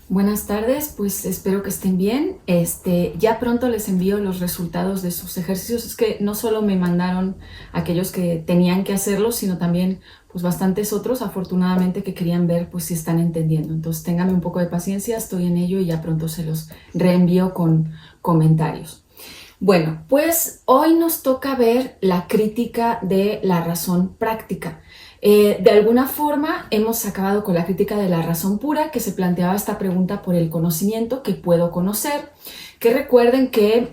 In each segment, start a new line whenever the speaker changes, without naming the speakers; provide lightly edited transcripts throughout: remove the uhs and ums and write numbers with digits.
Buenas tardes, pues espero que estén bien. Ya pronto les envío los resultados de sus ejercicios. Es que no solo me mandaron aquellos que tenían que hacerlo, sino también pues bastantes otros, afortunadamente, que querían ver pues si están entendiendo. Entonces ténganme un poco de paciencia, estoy en ello y ya pronto se los reenvío con comentarios. Bueno, pues hoy nos toca ver la crítica de la razón práctica. De alguna forma hemos acabado con la crítica de la razón pura, que se planteaba esta pregunta por el conocimiento que puedo conocer, que recuerden que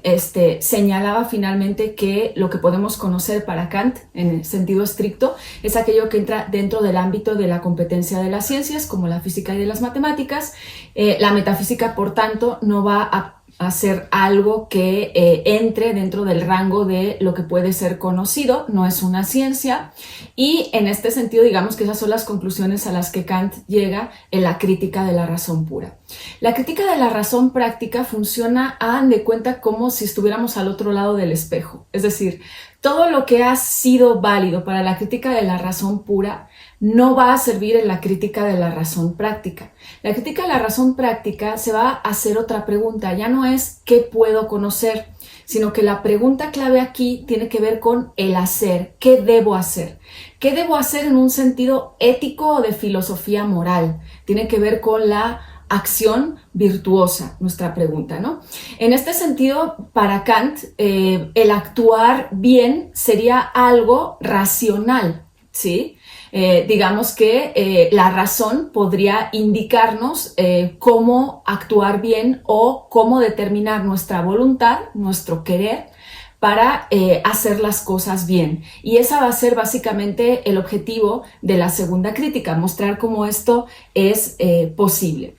señalaba finalmente que lo que podemos conocer para Kant, en el sentido estricto, es aquello que entra dentro del ámbito de la competencia de las ciencias, como la física y de las matemáticas. La metafísica, por tanto, no va a hacer algo que entre dentro del rango de lo que puede ser conocido, no es una ciencia, y en este sentido digamos que esas son las conclusiones a las que Kant llega en la crítica de la razón pura. La crítica de la razón práctica funciona, hagan de cuenta, como si estuviéramos al otro lado del espejo, es decir, todo lo que ha sido válido para la crítica de la razón pura no va a servir en la crítica de la razón práctica. La crítica de la razón práctica se va a hacer otra pregunta, ya no es ¿qué puedo conocer?, sino que la pregunta clave aquí tiene que ver con el hacer, ¿qué debo hacer? ¿Qué debo hacer en un sentido ético o de filosofía moral? Tiene que ver con la acción virtuosa, nuestra pregunta, ¿no? En este sentido, para Kant, el actuar bien sería algo racional, ¿sí? Digamos que la razón podría indicarnos cómo actuar bien o cómo determinar nuestra voluntad, nuestro querer, para hacer las cosas bien. Y esa va a ser básicamente el objetivo de la segunda crítica, mostrar cómo esto es posible.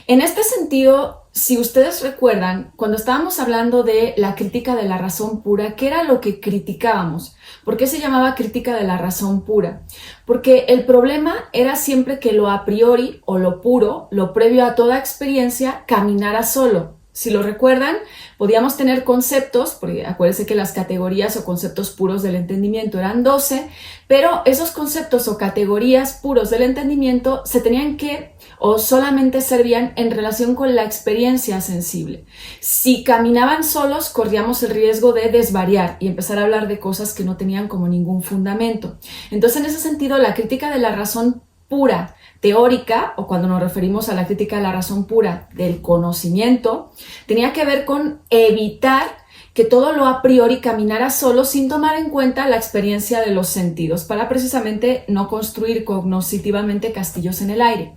En este sentido, si ustedes recuerdan, cuando estábamos hablando de la crítica de la razón pura, ¿qué era lo que criticábamos? ¿Por qué se llamaba crítica de la razón pura? Porque el problema era siempre que lo a priori o lo puro, lo previo a toda experiencia, caminara solo. Si lo recuerdan, podíamos tener conceptos, porque acuérdense que las categorías o conceptos puros del entendimiento eran 12, pero esos conceptos o categorías puros del entendimiento se tenían que o solamente servían en relación con la experiencia sensible. Si caminaban solos, corríamos el riesgo de desvariar y empezar a hablar de cosas que no tenían como ningún fundamento. Entonces, en ese sentido, la crítica de la razón pura teórica, o cuando nos referimos a la crítica de la razón pura del conocimiento, tenía que ver con evitar que todo lo a priori caminara solo sin tomar en cuenta la experiencia de los sentidos, para precisamente no construir cognitivamente castillos en el aire.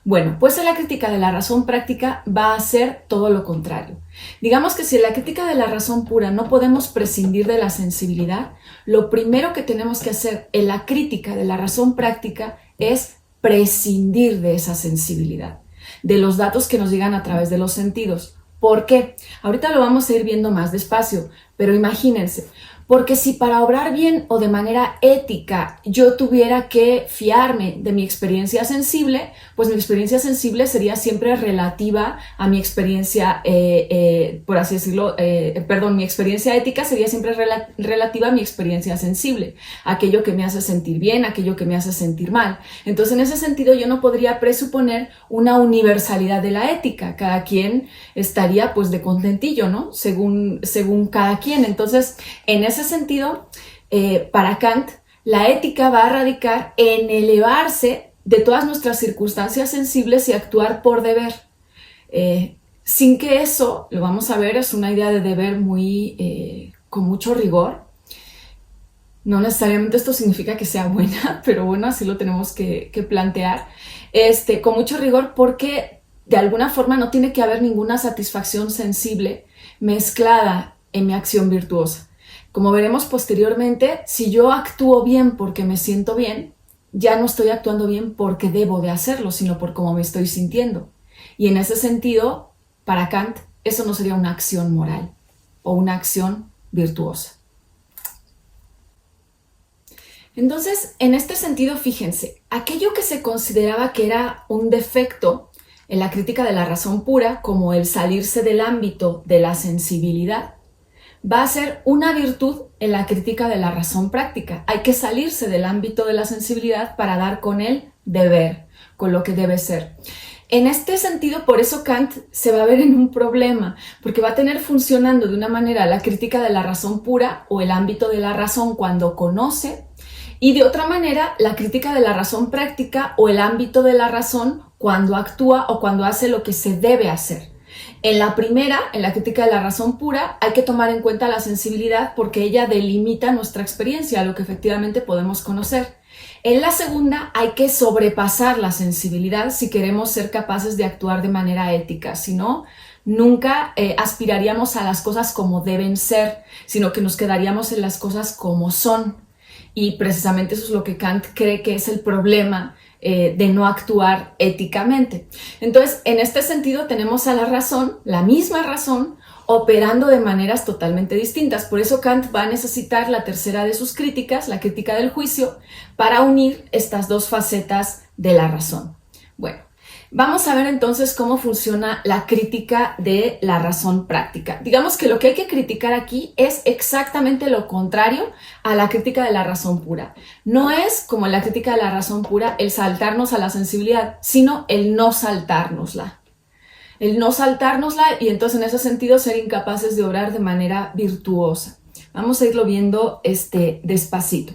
Bueno, pues en la crítica de la razón práctica va a ser todo lo contrario. Digamos que si en la crítica de la razón pura no podemos prescindir de la sensibilidad, lo primero que tenemos que hacer en la crítica de la razón práctica es prescindir de esa sensibilidad, de los datos que nos llegan a través de los sentidos. ¿Por qué? Ahorita lo vamos a ir viendo más despacio, pero imagínense, porque si para obrar bien o de manera ética yo tuviera que fiarme de mi experiencia sensible, pues mi experiencia sensible sería siempre relativa a mi experiencia, por así decirlo, mi experiencia ética sería siempre relativa a mi experiencia sensible, aquello que me hace sentir bien, aquello que me hace sentir mal. Entonces, en ese sentido, yo no podría presuponer una universalidad de la ética. Cada quien estaría pues de contentillo, ¿no? Según cada quien. Entonces, en ese sentido, para Kant, la ética va a radicar en elevarse de todas nuestras circunstancias sensibles y actuar por deber. Sin que eso, lo vamos a ver, es una idea de deber muy con mucho rigor. No necesariamente esto significa que sea buena, pero bueno, así lo tenemos que plantear. Con mucho rigor, porque de alguna forma no tiene que haber ninguna satisfacción sensible mezclada en mi acción virtuosa. Como veremos posteriormente, si yo actúo bien porque me siento bien, ya no estoy actuando bien porque debo de hacerlo, sino por cómo me estoy sintiendo. Y en ese sentido, para Kant, eso no sería una acción moral o una acción virtuosa. Entonces, en este sentido, fíjense, aquello que se consideraba que era un defecto en la crítica de la razón pura, como el salirse del ámbito de la sensibilidad, va a ser una virtud en la crítica de la razón práctica. Hay que salirse del ámbito de la sensibilidad para dar con el deber, con lo que debe ser. En este sentido, por eso Kant se va a ver en un problema, porque va a tener funcionando de una manera la crítica de la razón pura o el ámbito de la razón cuando conoce, y de otra manera la crítica de la razón práctica o el ámbito de la razón cuando actúa o cuando hace lo que se debe hacer. En la primera, en la crítica de la razón pura, hay que tomar en cuenta la sensibilidad porque ella delimita nuestra experiencia, lo que efectivamente podemos conocer. En la segunda hay que sobrepasar la sensibilidad si queremos ser capaces de actuar de manera ética, si no, nunca aspiraríamos a las cosas como deben ser, sino que nos quedaríamos en las cosas como son. Y precisamente eso es lo que Kant cree que es el problema de no actuar éticamente. Entonces, en este sentido tenemos a la razón, la misma razón, operando de maneras totalmente distintas. Por eso Kant va a necesitar la tercera de sus críticas, la crítica del juicio, para unir estas dos facetas de la razón. Bueno, vamos a ver entonces cómo funciona la crítica de la razón práctica. Digamos que lo que hay que criticar aquí es exactamente lo contrario a la crítica de la razón pura. No es, como en la crítica de la razón pura, el saltarnos a la sensibilidad, sino el no saltárnosla. El no saltárnosla y entonces en ese sentido ser incapaces de obrar de manera virtuosa. Vamos a irlo viendo despacito.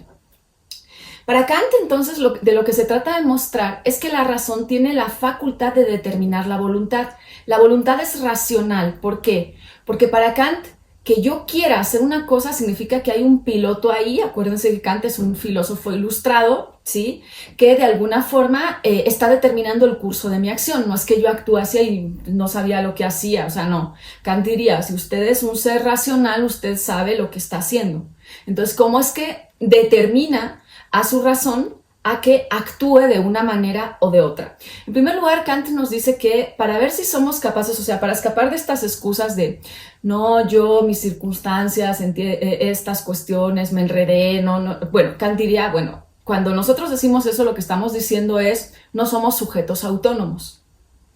Para Kant, entonces, de lo que se trata de mostrar es que la razón tiene la facultad de determinar la voluntad. La voluntad es racional. ¿Por qué? Porque para Kant, que yo quiera hacer una cosa significa que hay un piloto ahí. Acuérdense que Kant es un filósofo ilustrado, ¿sí? Que de alguna forma está determinando el curso de mi acción. No es que yo actuase y no sabía lo que hacía. O sea, no. Kant diría, si usted es un ser racional, usted sabe lo que está haciendo. Entonces, ¿cómo es que determina a su razón a que actúe de una manera o de otra? En primer lugar, Kant nos dice que para ver si somos capaces, o sea, para escapar de estas excusas de no, yo, mis circunstancias, estas cuestiones, me enredé, no, bueno, Kant diría, bueno, cuando nosotros decimos eso, lo que estamos diciendo es no somos sujetos autónomos,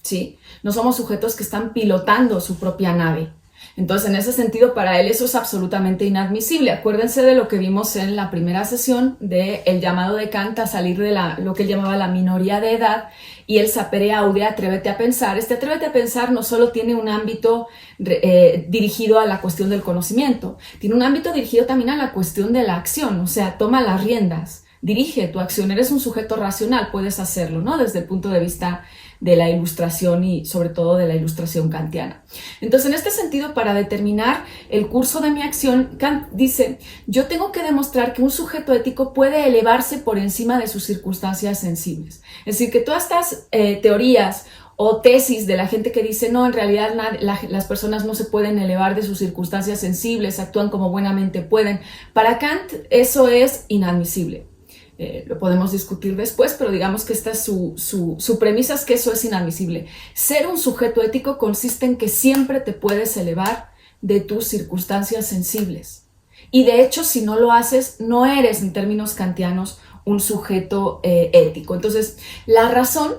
¿sí? No somos sujetos que están pilotando su propia nave. Entonces, en ese sentido, para él eso es absolutamente inadmisible. Acuérdense de lo que vimos en la primera sesión del llamado de Kant a salir de lo que él llamaba la minoría de edad y el sapere aude, atrévete a pensar. Este atrévete a pensar no solo tiene un ámbito dirigido a la cuestión del conocimiento, tiene un ámbito dirigido también a la cuestión de la acción, o sea, toma las riendas, dirige tu acción, eres un sujeto racional, puedes hacerlo, ¿no? Desde el punto de vista de la ilustración y sobre todo de la ilustración kantiana. Entonces, en este sentido, para determinar el curso de mi acción, Kant dice, yo tengo que demostrar que un sujeto ético puede elevarse por encima de sus circunstancias sensibles. Es decir, que todas estas teorías o tesis de la gente que dice, no, en realidad las personas no se pueden elevar de sus circunstancias sensibles, actúan como buenamente pueden. Para Kant eso es inadmisible. Lo podemos discutir después, pero digamos que esta es su premisa, es que eso es inadmisible. Ser un sujeto ético consiste en que siempre te puedes elevar de tus circunstancias sensibles. Y de hecho, si no lo haces, no eres, en términos kantianos, un sujeto ético. Entonces, la razón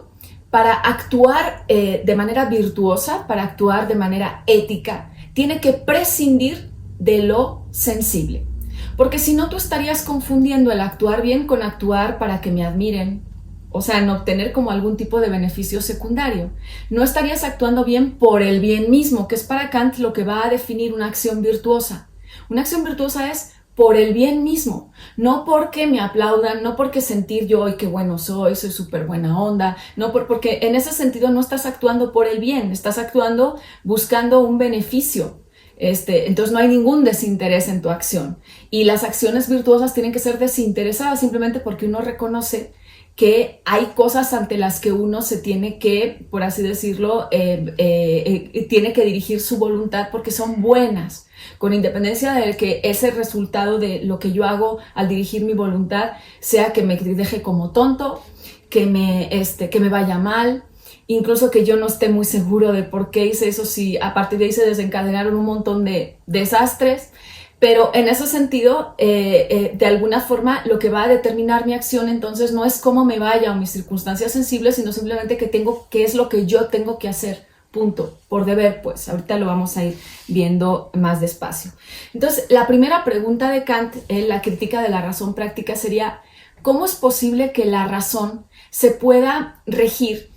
para actuar de manera virtuosa, para actuar de manera ética, tiene que prescindir de lo sensible. Porque si no, tú estarías confundiendo el actuar bien con actuar para que me admiren, o sea, en obtener como algún tipo de beneficio secundario. No estarías actuando bien por el bien mismo, que es para Kant lo que va a definir una acción virtuosa. Una acción virtuosa es por el bien mismo, no porque me aplaudan, no porque sentir yo, ¡ay, qué bueno soy súper buena onda! No porque en ese sentido no estás actuando por el bien, estás actuando buscando un beneficio. Entonces no hay ningún desinterés en tu acción. Y las acciones virtuosas tienen que ser desinteresadas simplemente porque uno reconoce que hay cosas ante las que uno se tiene que, por así decirlo, tiene que dirigir su voluntad porque son buenas, con independencia de que ese resultado de lo que yo hago al dirigir mi voluntad sea que me deje como tonto, que me vaya mal, incluso que yo no esté muy seguro de por qué hice eso, si a partir de ahí se desencadenaron un montón de desastres. Pero en ese sentido, de alguna forma, lo que va a determinar mi acción entonces no es cómo me vaya o mis circunstancias sensibles, sino simplemente qué es lo que yo tengo que hacer, punto, por deber, pues. Ahorita lo vamos a ir viendo más despacio. Entonces, la primera pregunta de Kant, en la crítica de la razón práctica, sería, ¿cómo es posible que la razón se pueda regir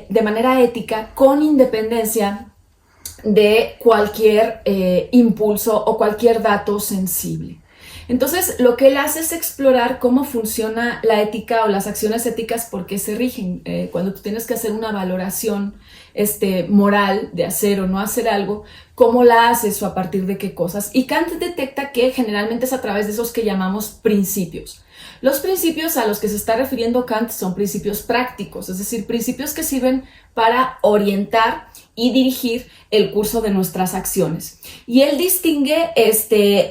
de manera ética, con independencia de cualquier impulso o cualquier dato sensible. Entonces, lo que él hace es explorar cómo funciona la ética o las acciones éticas, por qué se rigen. Cuando tú tienes que hacer una valoración moral de hacer o no hacer algo, cómo la haces o a partir de qué cosas. Y Kant detecta que generalmente es a través de esos que llamamos principios. Los principios a los que se está refiriendo Kant son principios prácticos, es decir, principios que sirven para orientar y dirigir el curso de nuestras acciones. Y él distingue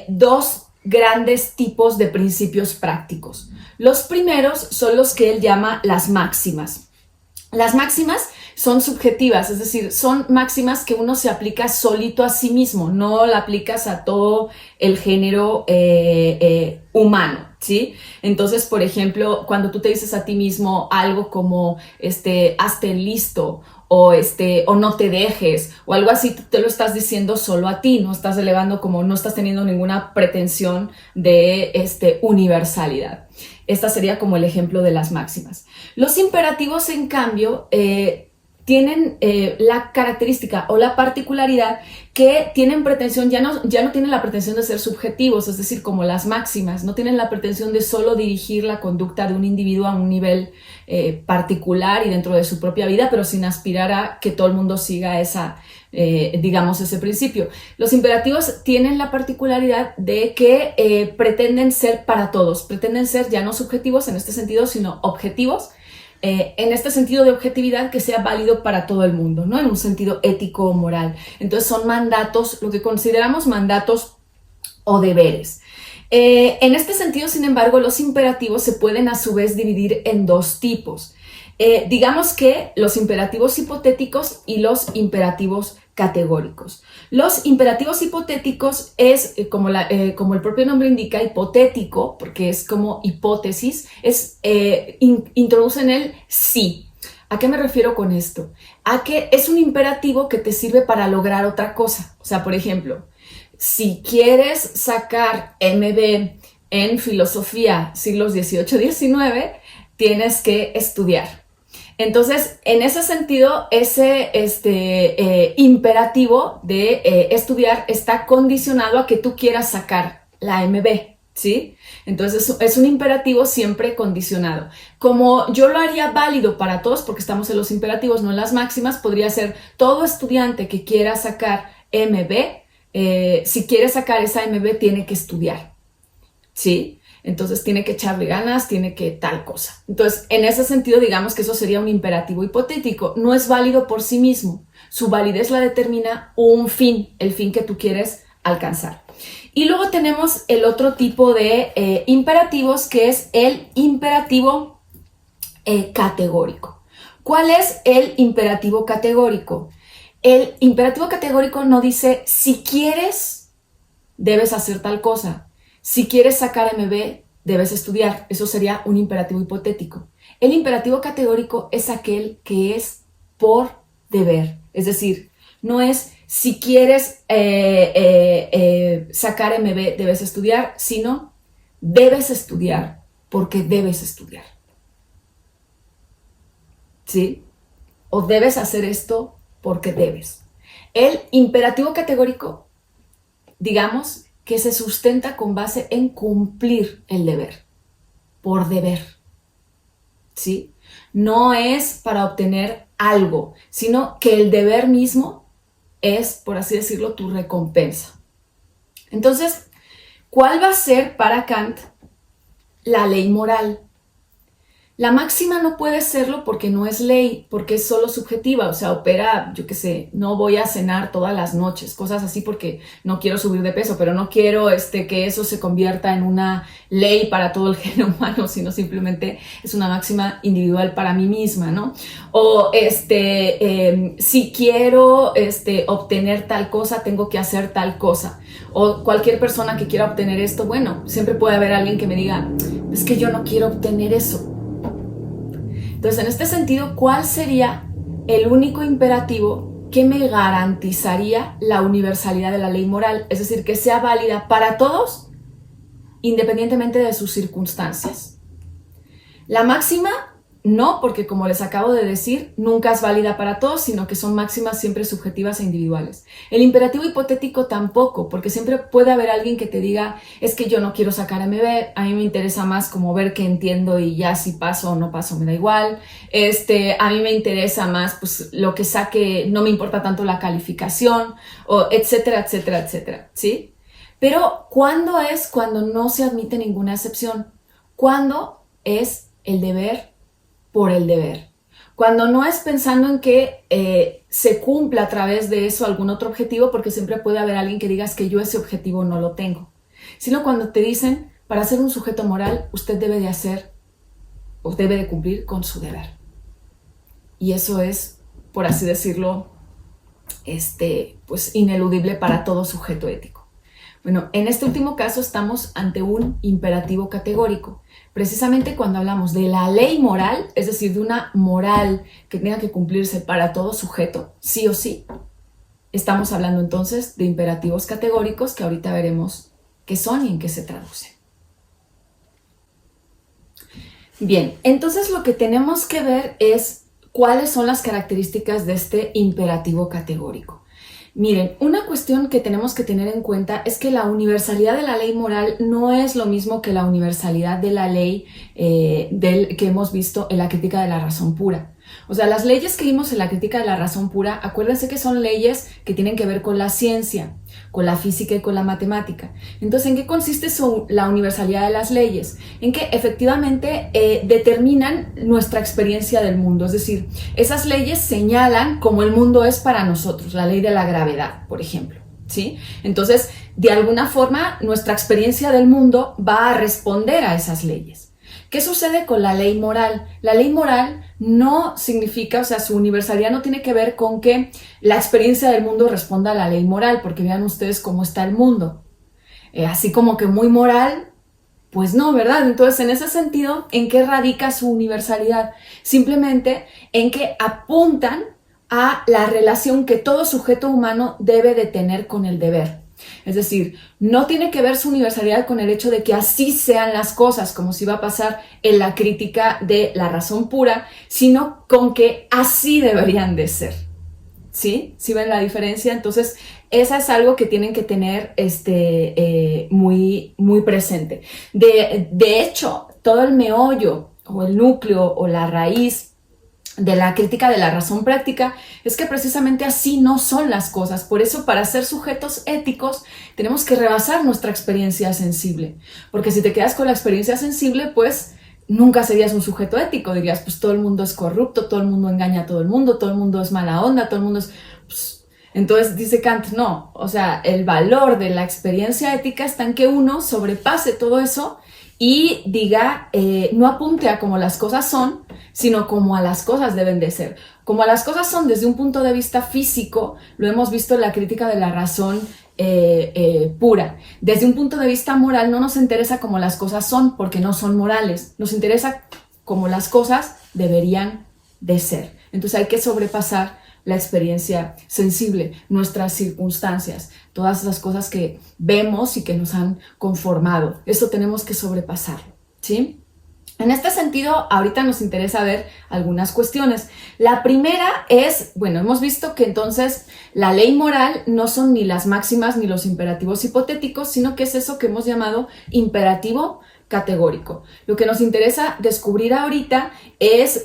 dos grandes tipos de principios prácticos. Los primeros son los que él llama las máximas. Las máximas son subjetivas, es decir, son máximas que uno se aplica solito a sí mismo, no la aplicas a todo el género humano, ¿sí? Entonces, por ejemplo, cuando tú te dices a ti mismo algo como, hazte listo, o no te dejes, o algo así, tú te lo estás diciendo solo a ti, no estás elevando, como no estás teniendo ninguna pretensión de universalidad. Esta sería como el ejemplo de las máximas. Los imperativos, en cambio, tienen la característica o la particularidad que tienen pretensión, ya no tienen la pretensión de ser subjetivos, es decir, como las máximas, no tienen la pretensión de solo dirigir la conducta de un individuo a un nivel particular y dentro de su propia vida, pero sin aspirar a que todo el mundo siga ese principio. Los imperativos tienen la particularidad de que pretenden ser para todos, pretenden ser ya no subjetivos en este sentido, sino objetivos, en este sentido de objetividad que sea válido para todo el mundo, ¿no? En un sentido ético o moral. Entonces son mandatos, lo que consideramos mandatos o deberes. En este sentido, sin embargo, los imperativos se pueden a su vez dividir en dos tipos. Digamos que los imperativos hipotéticos y los imperativos categóricos. Los imperativos hipotéticos es, como el propio nombre indica, hipotético, porque es como hipótesis, introducen el sí. ¿A qué me refiero con esto? A que es un imperativo que te sirve para lograr otra cosa. O sea, por ejemplo, si quieres sacar MB en filosofía siglos XVIII-XIX, tienes que estudiar. Entonces, en ese sentido, ese imperativo de estudiar está condicionado a que tú quieras sacar la MB, ¿sí? Entonces, es un imperativo siempre condicionado. Como yo lo haría válido para todos, porque estamos en los imperativos, no en las máximas, podría ser todo estudiante que quiera sacar MB, si quiere sacar esa MB, tiene que estudiar, ¿sí? Entonces tiene que echarle ganas, tiene que tal cosa. Entonces, en ese sentido, digamos que eso sería un imperativo hipotético. No es válido por sí mismo. Su validez la determina un fin, el fin que tú quieres alcanzar. Y luego tenemos el otro tipo de imperativos, que es el imperativo categórico. ¿Cuál es el imperativo categórico? El imperativo categórico no dice si quieres, debes hacer tal cosa. Si quieres sacar MB, debes estudiar. Eso sería un imperativo hipotético. El imperativo categórico es aquel que es por deber. Es decir, no es si quieres sacar MB, debes estudiar, sino debes estudiar porque debes estudiar. ¿Sí? O debes hacer esto porque debes. El imperativo categórico, digamos, que se sustenta con base en cumplir el deber, por deber, ¿sí? No es para obtener algo, sino que el deber mismo es, por así decirlo, tu recompensa. Entonces, ¿cuál va a ser para Kant la ley moral? La máxima no puede serlo porque no es ley, porque es solo subjetiva, o sea, opera, yo qué sé, no voy a cenar todas las noches, cosas así porque no quiero subir de peso, pero no quiero que eso se convierta en una ley para todo el género humano, sino simplemente es una máxima individual para mí misma, ¿no? O si quiero obtener tal cosa, tengo que hacer tal cosa. O cualquier persona que quiera obtener esto, bueno, siempre puede haber alguien que me diga, es que yo no quiero obtener eso. Entonces, en este sentido, ¿cuál sería el único imperativo que me garantizaría la universalidad de la ley moral? Es decir, que sea válida para todos, independientemente de sus circunstancias. La máxima no, porque como les acabo de decir, nunca es válida para todos, sino que son máximas siempre subjetivas e individuales. El imperativo hipotético tampoco, porque siempre puede haber alguien que te diga, es que yo no quiero sacar MB, a mí me interesa más como ver que entiendo y ya si paso o no paso me da igual. A mí me interesa más pues lo que saque, no me importa tanto la calificación, o etcétera, etcétera, etcétera, ¿sí? Pero ¿cuándo es cuando no se admite ninguna excepción? ¿Cuándo es el deber por el deber? Cuando no es pensando en que se cumpla a través de eso algún otro objetivo, porque siempre puede haber alguien que digas que yo ese objetivo no lo tengo, sino cuando te dicen, para ser un sujeto moral, usted debe de hacer o debe de cumplir con su deber. Y eso es, por así decirlo, pues ineludible para todo sujeto ético. Bueno, en este último caso estamos ante un imperativo categórico. Precisamente cuando hablamos de la ley moral, es decir, de una moral que tenga que cumplirse para todo sujeto, sí o sí, estamos hablando entonces de imperativos categóricos que ahorita veremos qué son y en qué se traducen. Bien, entonces lo que tenemos que ver es cuáles son las características de este imperativo categórico. Miren, una cuestión que tenemos que tener en cuenta es que la universalidad de la ley moral no es lo mismo que la universalidad de la ley que hemos visto en la crítica de la razón pura. O sea, las leyes que vimos en la crítica de la razón pura, acuérdense que son leyes que tienen que ver con la ciencia, con la física y con la matemática. Entonces, ¿en qué consiste la universalidad de las leyes? En que efectivamente determinan nuestra experiencia del mundo. Es decir, esas leyes señalan cómo el mundo es para nosotros, la ley de la gravedad, por ejemplo, ¿sí? Entonces, de alguna forma, nuestra experiencia del mundo va a responder a esas leyes. ¿Qué sucede con la ley moral? La ley moral no significa, o sea, su universalidad no tiene que ver con que la experiencia del mundo responda a la ley moral, porque vean ustedes cómo está el mundo. Así como que muy moral, pues no, ¿verdad? Entonces, en ese sentido, ¿en qué radica su universalidad? Simplemente en que apuntan a la relación que todo sujeto humano debe de tener con el deber. Es decir, no tiene que ver su universalidad con el hecho de que así sean las cosas, como si va a pasar en la crítica de la razón pura, sino con que así deberían de ser. ¿Sí? ¿Sí ven la diferencia? Entonces, esa es algo que tienen que tener muy, muy presente. De hecho, todo el meollo o el núcleo o la raíz de la crítica de la razón práctica es que precisamente así no son las cosas. Por eso, para ser sujetos éticos, tenemos que rebasar nuestra experiencia sensible. Porque si te quedas con la experiencia sensible, pues nunca serías un sujeto ético. Dirías, pues todo el mundo es corrupto, todo el mundo engaña a todo el mundo es mala onda, todo el mundo es... Pues, entonces dice Kant, no, o sea, el valor de la experiencia ética está en que uno sobrepase todo eso y diga, no apunte a cómo las cosas son, sino como a las cosas deben de ser. Como a las cosas son desde un punto de vista físico, lo hemos visto en la crítica de la razón pura. Desde un punto de vista moral no nos interesa cómo las cosas son, porque no son morales. Nos interesa cómo las cosas deberían de ser. Entonces hay que sobrepasar la experiencia sensible, nuestras circunstancias, todas esas cosas que vemos y que nos han conformado. Eso tenemos que sobrepasarlo, ¿sí? En este sentido, ahorita nos interesa ver algunas cuestiones. La primera es, bueno, hemos visto que entonces la ley moral no son ni las máximas ni los imperativos hipotéticos, sino que es eso que hemos llamado imperativo categórico. Lo que nos interesa descubrir ahorita es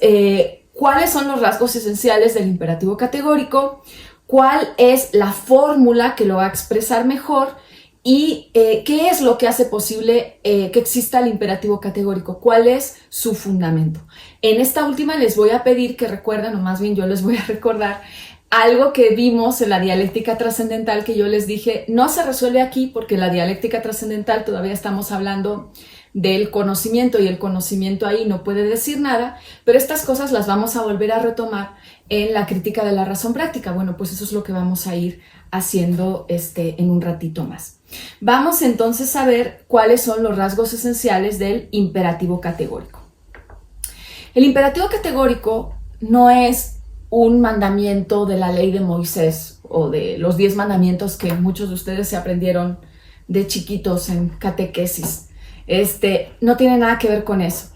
cuáles son los rasgos esenciales del imperativo categórico, cuál es la fórmula que lo va a expresar mejor y qué es lo que hace posible que exista el imperativo categórico, cuál es su fundamento. En esta última les voy a pedir que recuerden, o más bien yo les voy a recordar, algo que vimos en la dialéctica trascendental que yo les dije, no se resuelve aquí porque la dialéctica trascendental todavía estamos hablando del conocimiento y el conocimiento ahí no puede decir nada, pero estas cosas las vamos a volver a retomar en la crítica de la razón práctica. Bueno, pues eso es lo que vamos a ir haciendo en un ratito más. Vamos entonces a ver cuáles son los rasgos esenciales del imperativo categórico. El imperativo categórico no es un mandamiento de la ley de Moisés o de los 10 mandamientos que muchos de ustedes se aprendieron de chiquitos en catequesis. No tiene nada que ver con eso.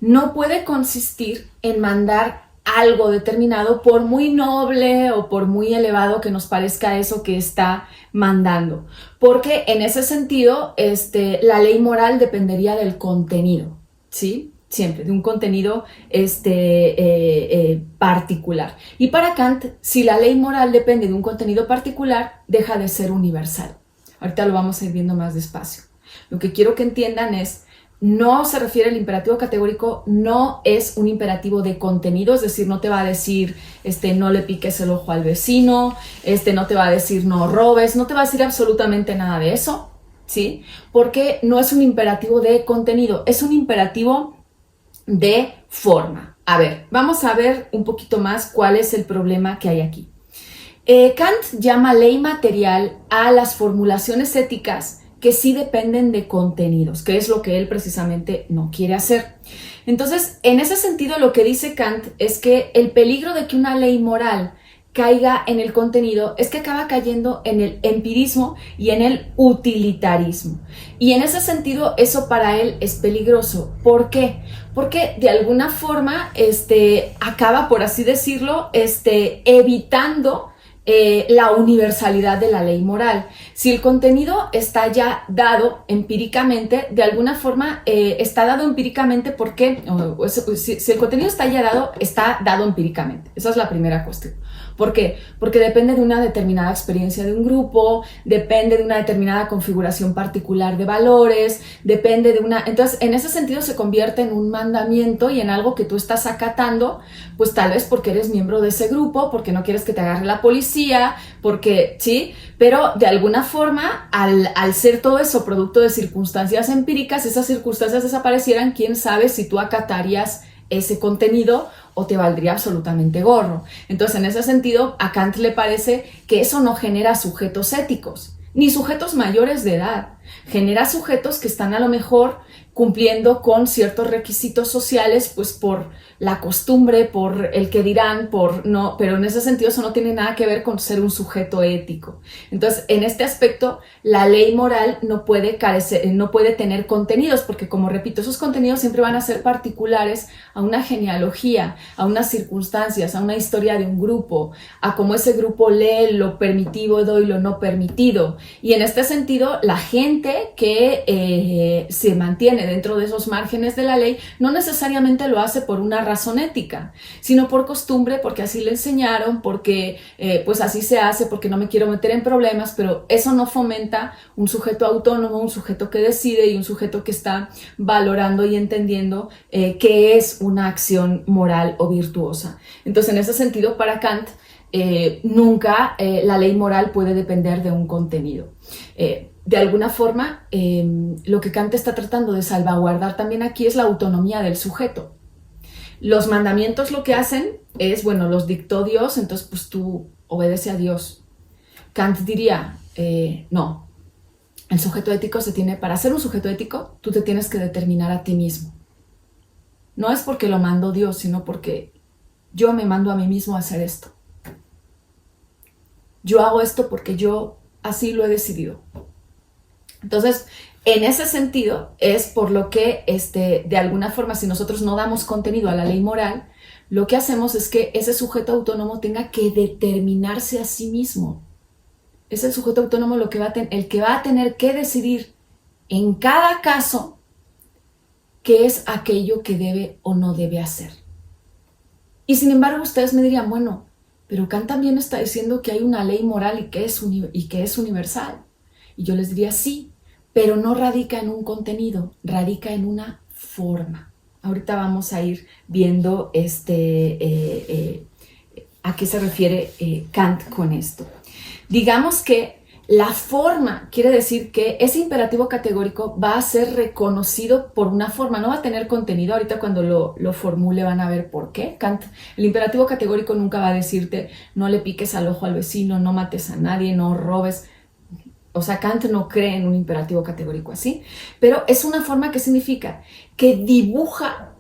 no puede consistir en mandar algo determinado por muy noble o por muy elevado que nos parezca eso que está mandando, porque en ese sentido la ley moral dependería del contenido, ¿sí? Siempre de un contenido particular. Y para Kant, si la ley moral depende de un contenido particular, deja de ser universal. Ahorita lo vamos a ir viendo más despacio. Lo que quiero que entiendan es, no se refiere al imperativo categórico, no es un imperativo de contenido, es decir, no te va a decir no le piques el ojo al vecino, no te va a decir no robes, no te va a decir absolutamente nada de eso, ¿sí? Porque no es un imperativo de contenido, es un imperativo de forma. A ver, vamos a ver un poquito más cuál es el problema que hay aquí. Kant llama ley material a las formulaciones éticas que sí dependen de contenidos, que es lo que él precisamente no quiere hacer. Entonces, en ese sentido, lo que dice Kant es que el peligro de que una ley moral caiga en el contenido es que acaba cayendo en el empirismo y en el utilitarismo. Y en ese sentido, eso para él es peligroso. ¿Por qué? Porque de alguna forma acaba, por así decirlo, evitando la universalidad de la ley moral. Si el contenido está ya dado empíricamente, de alguna forma está dado empíricamente porque, si el contenido está dado empíricamente. Esa es la primera cuestión. ¿Por qué? Porque depende de una determinada experiencia de un grupo, depende de una determinada configuración particular de valores, depende de una... Entonces, en ese sentido se convierte en un mandamiento y en algo que tú estás acatando, pues tal vez porque eres miembro de ese grupo, porque no quieres que te agarre la policía, porque, ¿sí? Pero de alguna forma, al ser todo eso producto de circunstancias empíricas, esas circunstancias desaparecieran, quién sabe si tú acatarías ese contenido o te valdría absolutamente gorro. Entonces, en ese sentido, a Kant le parece que eso no genera sujetos éticos, ni sujetos mayores de edad. Genera sujetos que están a lo mejor cumpliendo con ciertos requisitos sociales, pues por la costumbre, por el que dirán, pero en ese sentido eso no tiene nada que ver con ser un sujeto ético. Entonces, en este aspecto, la ley moral no puede tener contenidos, porque como repito, esos contenidos siempre van a ser particulares a una genealogía, a unas circunstancias, a una historia de un grupo, a cómo ese grupo lee lo permitido y lo no permitido. Y en este sentido, la gente que se mantiene dentro de esos márgenes de la ley no necesariamente lo hace por una razón ética, sino por costumbre, porque así le enseñaron, porque pues así se hace, porque no me quiero meter en problemas, pero eso no fomenta un sujeto autónomo, un sujeto que decide y un sujeto que está valorando y entendiendo qué es una acción moral o virtuosa. Entonces, en ese sentido, para Kant, nunca la ley moral puede depender de un contenido. De alguna forma, lo que Kant está tratando de salvaguardar también aquí es la autonomía del sujeto. Los mandamientos lo que hacen es, bueno, los dictó Dios, entonces pues tú obedece a Dios. Kant diría, no, el sujeto ético para ser un sujeto ético, tú te tienes que determinar a ti mismo. No es porque lo mandó Dios, sino porque yo me mando a mí mismo a hacer esto. Yo hago esto porque yo así lo he decidido. Entonces, en ese sentido, es por lo que, de alguna forma, si nosotros no damos contenido a la ley moral, lo que hacemos es que ese sujeto autónomo tenga que determinarse a sí mismo. Es el sujeto autónomo el que va a tener que decidir en cada caso qué es aquello que debe o no debe hacer. Y sin embargo, ustedes me dirían, bueno, pero Kant también está diciendo que hay una ley moral y que es universal. Y yo les diría, sí, pero no radica en un contenido, radica en una forma. Ahorita vamos a ir viendo a qué se refiere Kant con esto. Digamos que la forma quiere decir que ese imperativo categórico va a ser reconocido por una forma, no va a tener contenido. Ahorita cuando lo formule van a ver por qué. Kant, el imperativo categórico nunca va a decirte no le piques al ojo al vecino, no mates a nadie, no robes. O sea, Kant no cree en un imperativo categórico así, pero es una forma que significa que dibuja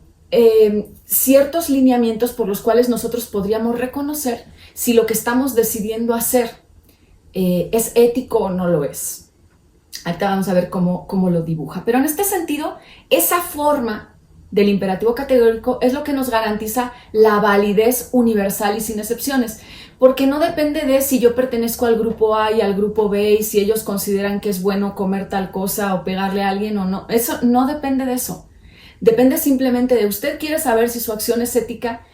ciertos lineamientos por los cuales nosotros podríamos reconocer si lo que estamos decidiendo hacer es ético o no lo es. Ahorita vamos a ver cómo lo dibuja. Pero en este sentido, esa forma del imperativo categórico es lo que nos garantiza la validez universal y sin excepciones, porque no depende de si yo pertenezco al grupo A y al grupo B y si ellos consideran que es bueno comer tal cosa o pegarle a alguien o no. Eso no depende de eso. Depende simplemente de usted quiere saber si su acción es ética,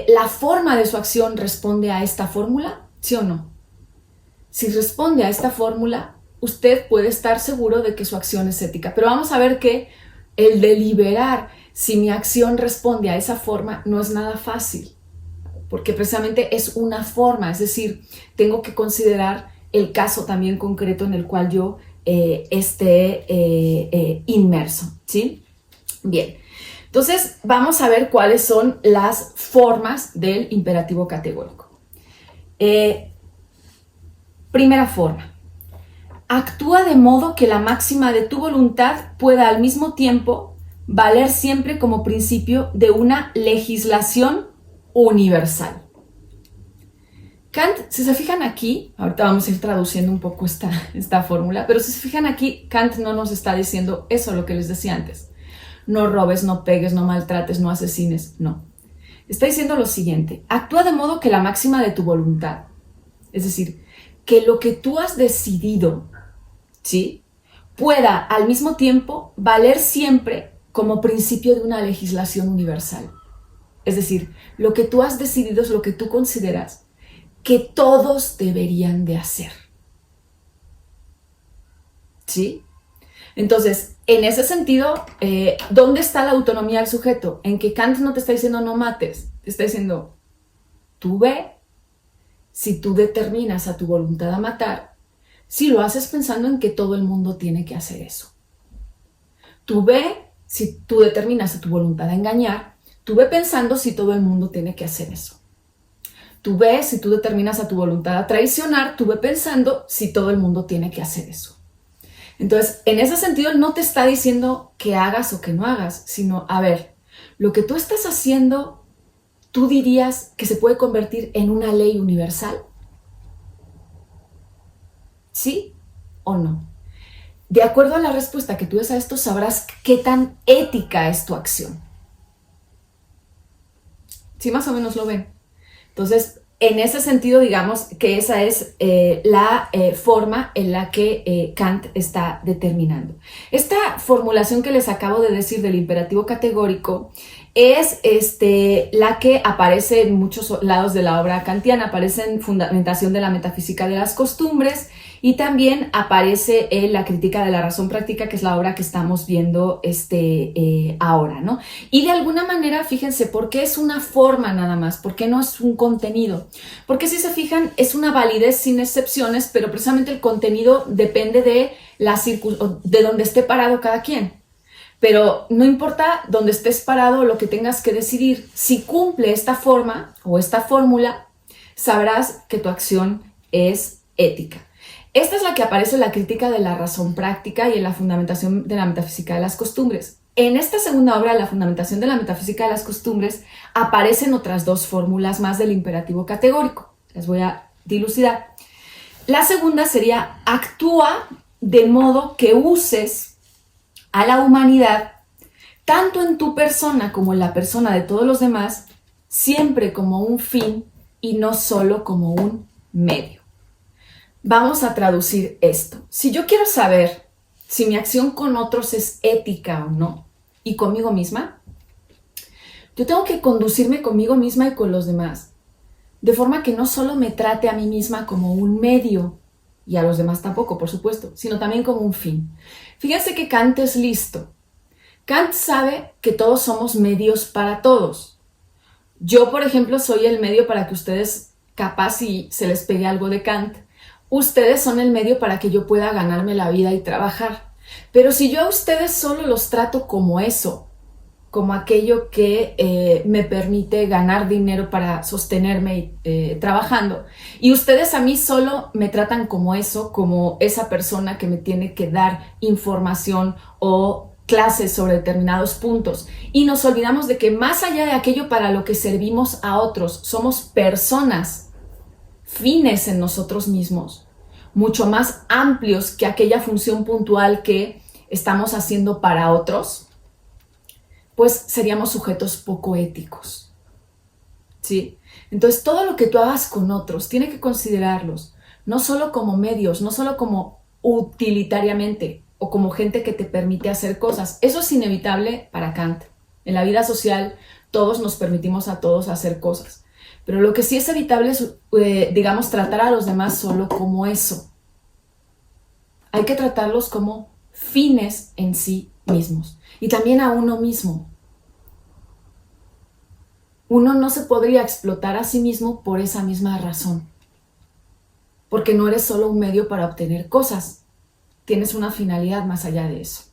la forma de su acción responde a esta fórmula, ¿sí o no? Si responde a esta fórmula, usted puede estar seguro de que su acción es ética. Pero vamos a ver que el deliberar si mi acción responde a esa forma no es nada fácil, porque precisamente es una forma, es decir, tengo que considerar el caso también concreto en el cual yo esté inmerso, ¿sí? Bien, entonces vamos a ver cuáles son las formas del imperativo categórico. Primera forma. Actúa de modo que la máxima de tu voluntad pueda al mismo tiempo valer siempre como principio de una legislación universal. Kant, si se fijan aquí, ahorita vamos a ir traduciendo un poco esta fórmula, pero si se fijan aquí, Kant no nos está diciendo eso, lo que les decía antes. No robes, no pegues, no maltrates, no asesines, no. Está diciendo lo siguiente, actúa de modo que la máxima de tu voluntad, es decir, que lo que tú has decidido, ¿sí?, pueda al mismo tiempo valer siempre como principio de una legislación universal. Es decir, lo que tú has decidido es lo que tú consideras que todos deberían de hacer. ¿Sí? Entonces, en ese sentido, ¿dónde está la autonomía del sujeto? En que Kant no te está diciendo no mates, te está diciendo, tú ve si tú determinas a tu voluntad a matar, si lo haces pensando en que todo el mundo tiene que hacer eso. Tú ve si tú determinas a tu voluntad a engañar, tú ve pensando si todo el mundo tiene que hacer eso. Tú ve si tú determinas a tu voluntad a traicionar, tú ve pensando si todo el mundo tiene que hacer eso. Entonces, en ese sentido, él no te está diciendo que hagas o que no hagas, sino, a ver, lo que tú estás haciendo, ¿tú dirías que se puede convertir en una ley universal? ¿Sí o no? De acuerdo a la respuesta que tú des a esto, sabrás qué tan ética es tu acción. ¿Sí más o menos lo ven? Entonces, en ese sentido, digamos que esa es la forma en la que Kant está determinando. Esta formulación que les acabo de decir del imperativo categórico es la que aparece en muchos lados de la obra kantiana, aparece en Fundamentación de la Metafísica de las Costumbres y también aparece en La Crítica de la Razón Práctica, que es la obra que estamos viendo ahora, ¿no? Y de alguna manera, fíjense, ¿por qué es una forma nada más? ¿Por qué no es un contenido? Porque si se fijan, es una validez sin excepciones, pero precisamente el contenido depende de donde esté parado cada quien. Pero no importa dónde estés parado, lo que tengas que decidir, si cumple esta forma o esta fórmula, sabrás que tu acción es ética. Esta es la que aparece en La Crítica de la Razón Práctica y en la Fundamentación de la Metafísica de las Costumbres. En esta segunda obra, La Fundamentación de la Metafísica de las Costumbres, aparecen otras dos fórmulas más del imperativo categórico. Les voy a dilucidar. La segunda sería, actúa de modo que uses a la humanidad, tanto en tu persona como en la persona de todos los demás, siempre como un fin y no solo como un medio. Vamos a traducir esto. Si yo quiero saber si mi acción con otros es ética o no, y conmigo misma, yo tengo que conducirme conmigo misma y con los demás, de forma que no solo me trate a mí misma como un medio, y a los demás tampoco, por supuesto, sino también como un fin. Fíjense que Kant es listo. Kant sabe que todos somos medios para todos. Yo, por ejemplo, soy el medio para que ustedes, capaz si se les pegue algo de Kant, ustedes son el medio para que yo pueda ganarme la vida y trabajar. Pero si yo a ustedes solo los trato como eso, como aquello que me permite ganar dinero para sostenerme trabajando, y ustedes a mí solo me tratan como eso, como esa persona que me tiene que dar información o clases sobre determinados puntos, y nos olvidamos de que más allá de aquello para lo que servimos a otros, somos personas fines en nosotros mismos, mucho más amplios que aquella función puntual que estamos haciendo para otros. pues seríamos sujetos poco éticos, ¿sí? Entonces, todo lo que tú hagas con otros, tiene que considerarlos, no solo como medios, no solo como utilitariamente o como gente que te permite hacer cosas. Eso es inevitable para Kant. En la vida social, todos nos permitimos a todos hacer cosas. Pero lo que sí es evitable es, digamos, tratar a los demás solo como eso. Hay que tratarlos como fines en sí mismos. Y también a uno mismo. Uno no se podría explotar a sí mismo por esa misma razón. Porque no eres solo un medio para obtener cosas. Tienes una finalidad más allá de eso.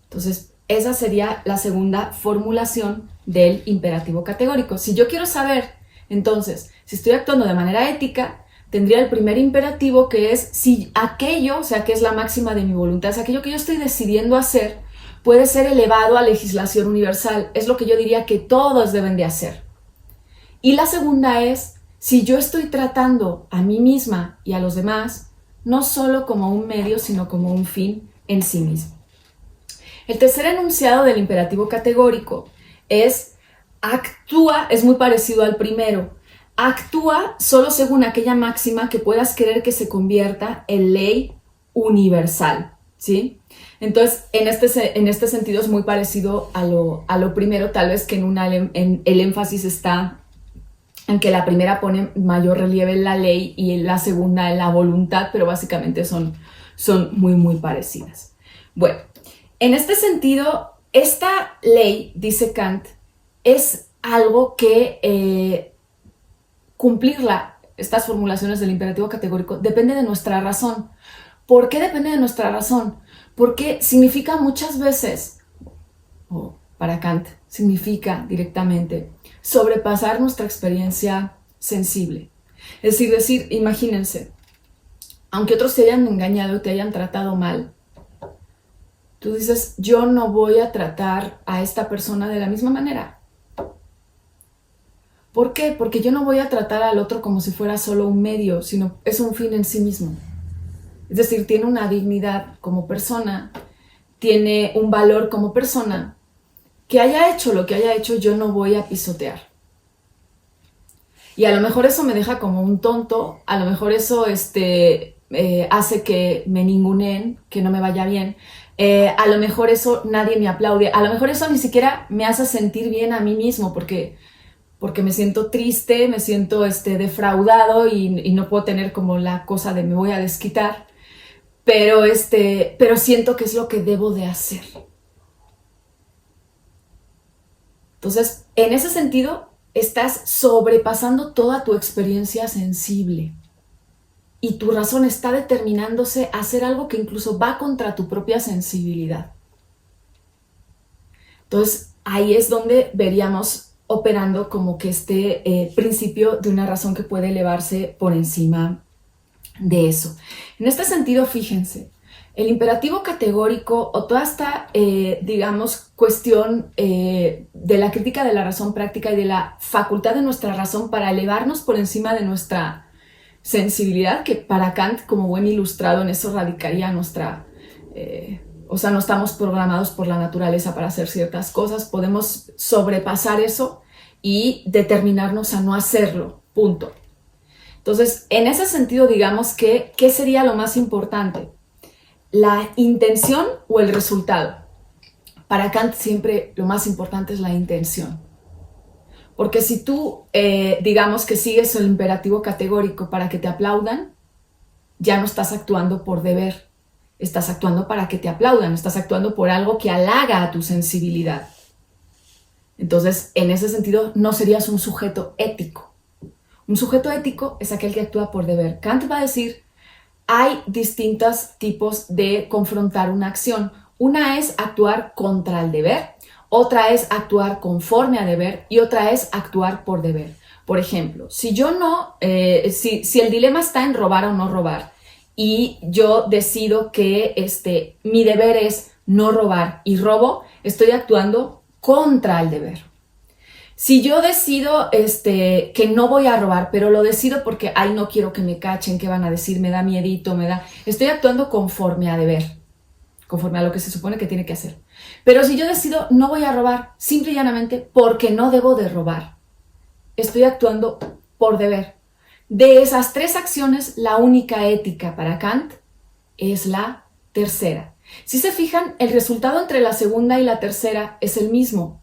Entonces, esa sería la segunda formulación del imperativo categórico. Si yo quiero saber, entonces, si estoy actuando de manera ética, tendría el primer imperativo, que es si aquello, o sea, que es la máxima de mi voluntad, es aquello que yo estoy decidiendo hacer, puede ser elevado a legislación universal. Es lo que yo diría que todos deben de hacer. Y la segunda es, si yo estoy tratando a mí misma y a los demás, no solo como un medio, sino como un fin en sí mismo. El tercer enunciado del imperativo categórico es actúa, es muy parecido al primero. Actúa solo según aquella máxima que puedas querer que se convierta en ley universal, ¿sí? Entonces, en este sentido es muy parecido a lo primero, tal vez que en el énfasis está en que la primera pone mayor relieve en la ley y la segunda en la voluntad, pero básicamente son muy, muy parecidas. Bueno, en este sentido, esta ley, dice Kant, es algo que cumplirla, estas formulaciones del imperativo categórico, depende de nuestra razón. ¿Por qué depende de nuestra razón? Porque significa muchas veces, o para Kant, significa directamente sobrepasar nuestra experiencia sensible. Es decir, imagínense, aunque otros te hayan engañado y te hayan tratado mal, tú dices, yo no voy a tratar a esta persona de la misma manera. ¿Por qué? Porque yo no voy a tratar al otro como si fuera solo un medio, sino es un fin en sí mismo. Es decir, tiene una dignidad como persona, tiene un valor como persona, que haya hecho lo que haya hecho, yo no voy a pisotear. Y a lo mejor eso me deja como un tonto, a lo mejor eso hace que me ninguneen, que no me vaya bien, a lo mejor eso nadie me aplaude, a lo mejor eso ni siquiera me hace sentir bien a mí mismo, porque me siento triste, me siento defraudado y no puedo tener como la cosa de me voy a desquitar, pero siento que es lo que debo de hacer. Entonces, en ese sentido, estás sobrepasando toda tu experiencia sensible y tu razón está determinándose a hacer algo que incluso va contra tu propia sensibilidad. Entonces, ahí es donde veríamos operando como que principio de una razón que puede elevarse por encima de eso. En este sentido, fíjense, el imperativo categórico o toda esta, digamos, cuestión de la crítica de la razón práctica y de la facultad de nuestra razón para elevarnos por encima de nuestra sensibilidad, que para Kant, como buen ilustrado, en eso radicaría nuestra... o sea, no estamos programados por la naturaleza para hacer ciertas cosas, podemos sobrepasar eso y determinarnos a no hacerlo, punto. Entonces, en ese sentido, digamos que, ¿qué sería lo más importante? ¿La intención o el resultado? Para Kant siempre lo más importante es la intención. Porque si tú, digamos que sigues el imperativo categórico para que te aplaudan, ya no estás actuando por deber. Estás actuando para que te aplaudan, estás actuando por algo que halaga a tu sensibilidad. Entonces, en ese sentido, no serías un sujeto ético. Un sujeto ético es aquel que actúa por deber. Kant va a decir, hay distintos tipos de confrontar una acción. Una es actuar contra el deber, otra es actuar conforme a deber y otra es actuar por deber. Por ejemplo, si el dilema está en robar o no robar y yo decido que mi deber es no robar y robo, estoy actuando contra el deber. Si yo decido que no voy a robar, pero lo decido porque, ay, no quiero que me cachen, ¿qué van a decir? Me da miedito, estoy actuando conforme a deber. conforme a lo que se supone que tiene que hacer. Pero si yo decido no voy a robar, simple y llanamente porque no debo de robar, estoy actuando por deber. De esas tres acciones, la única ética para Kant es la tercera. Si se fijan, el resultado entre la segunda y la tercera es el mismo.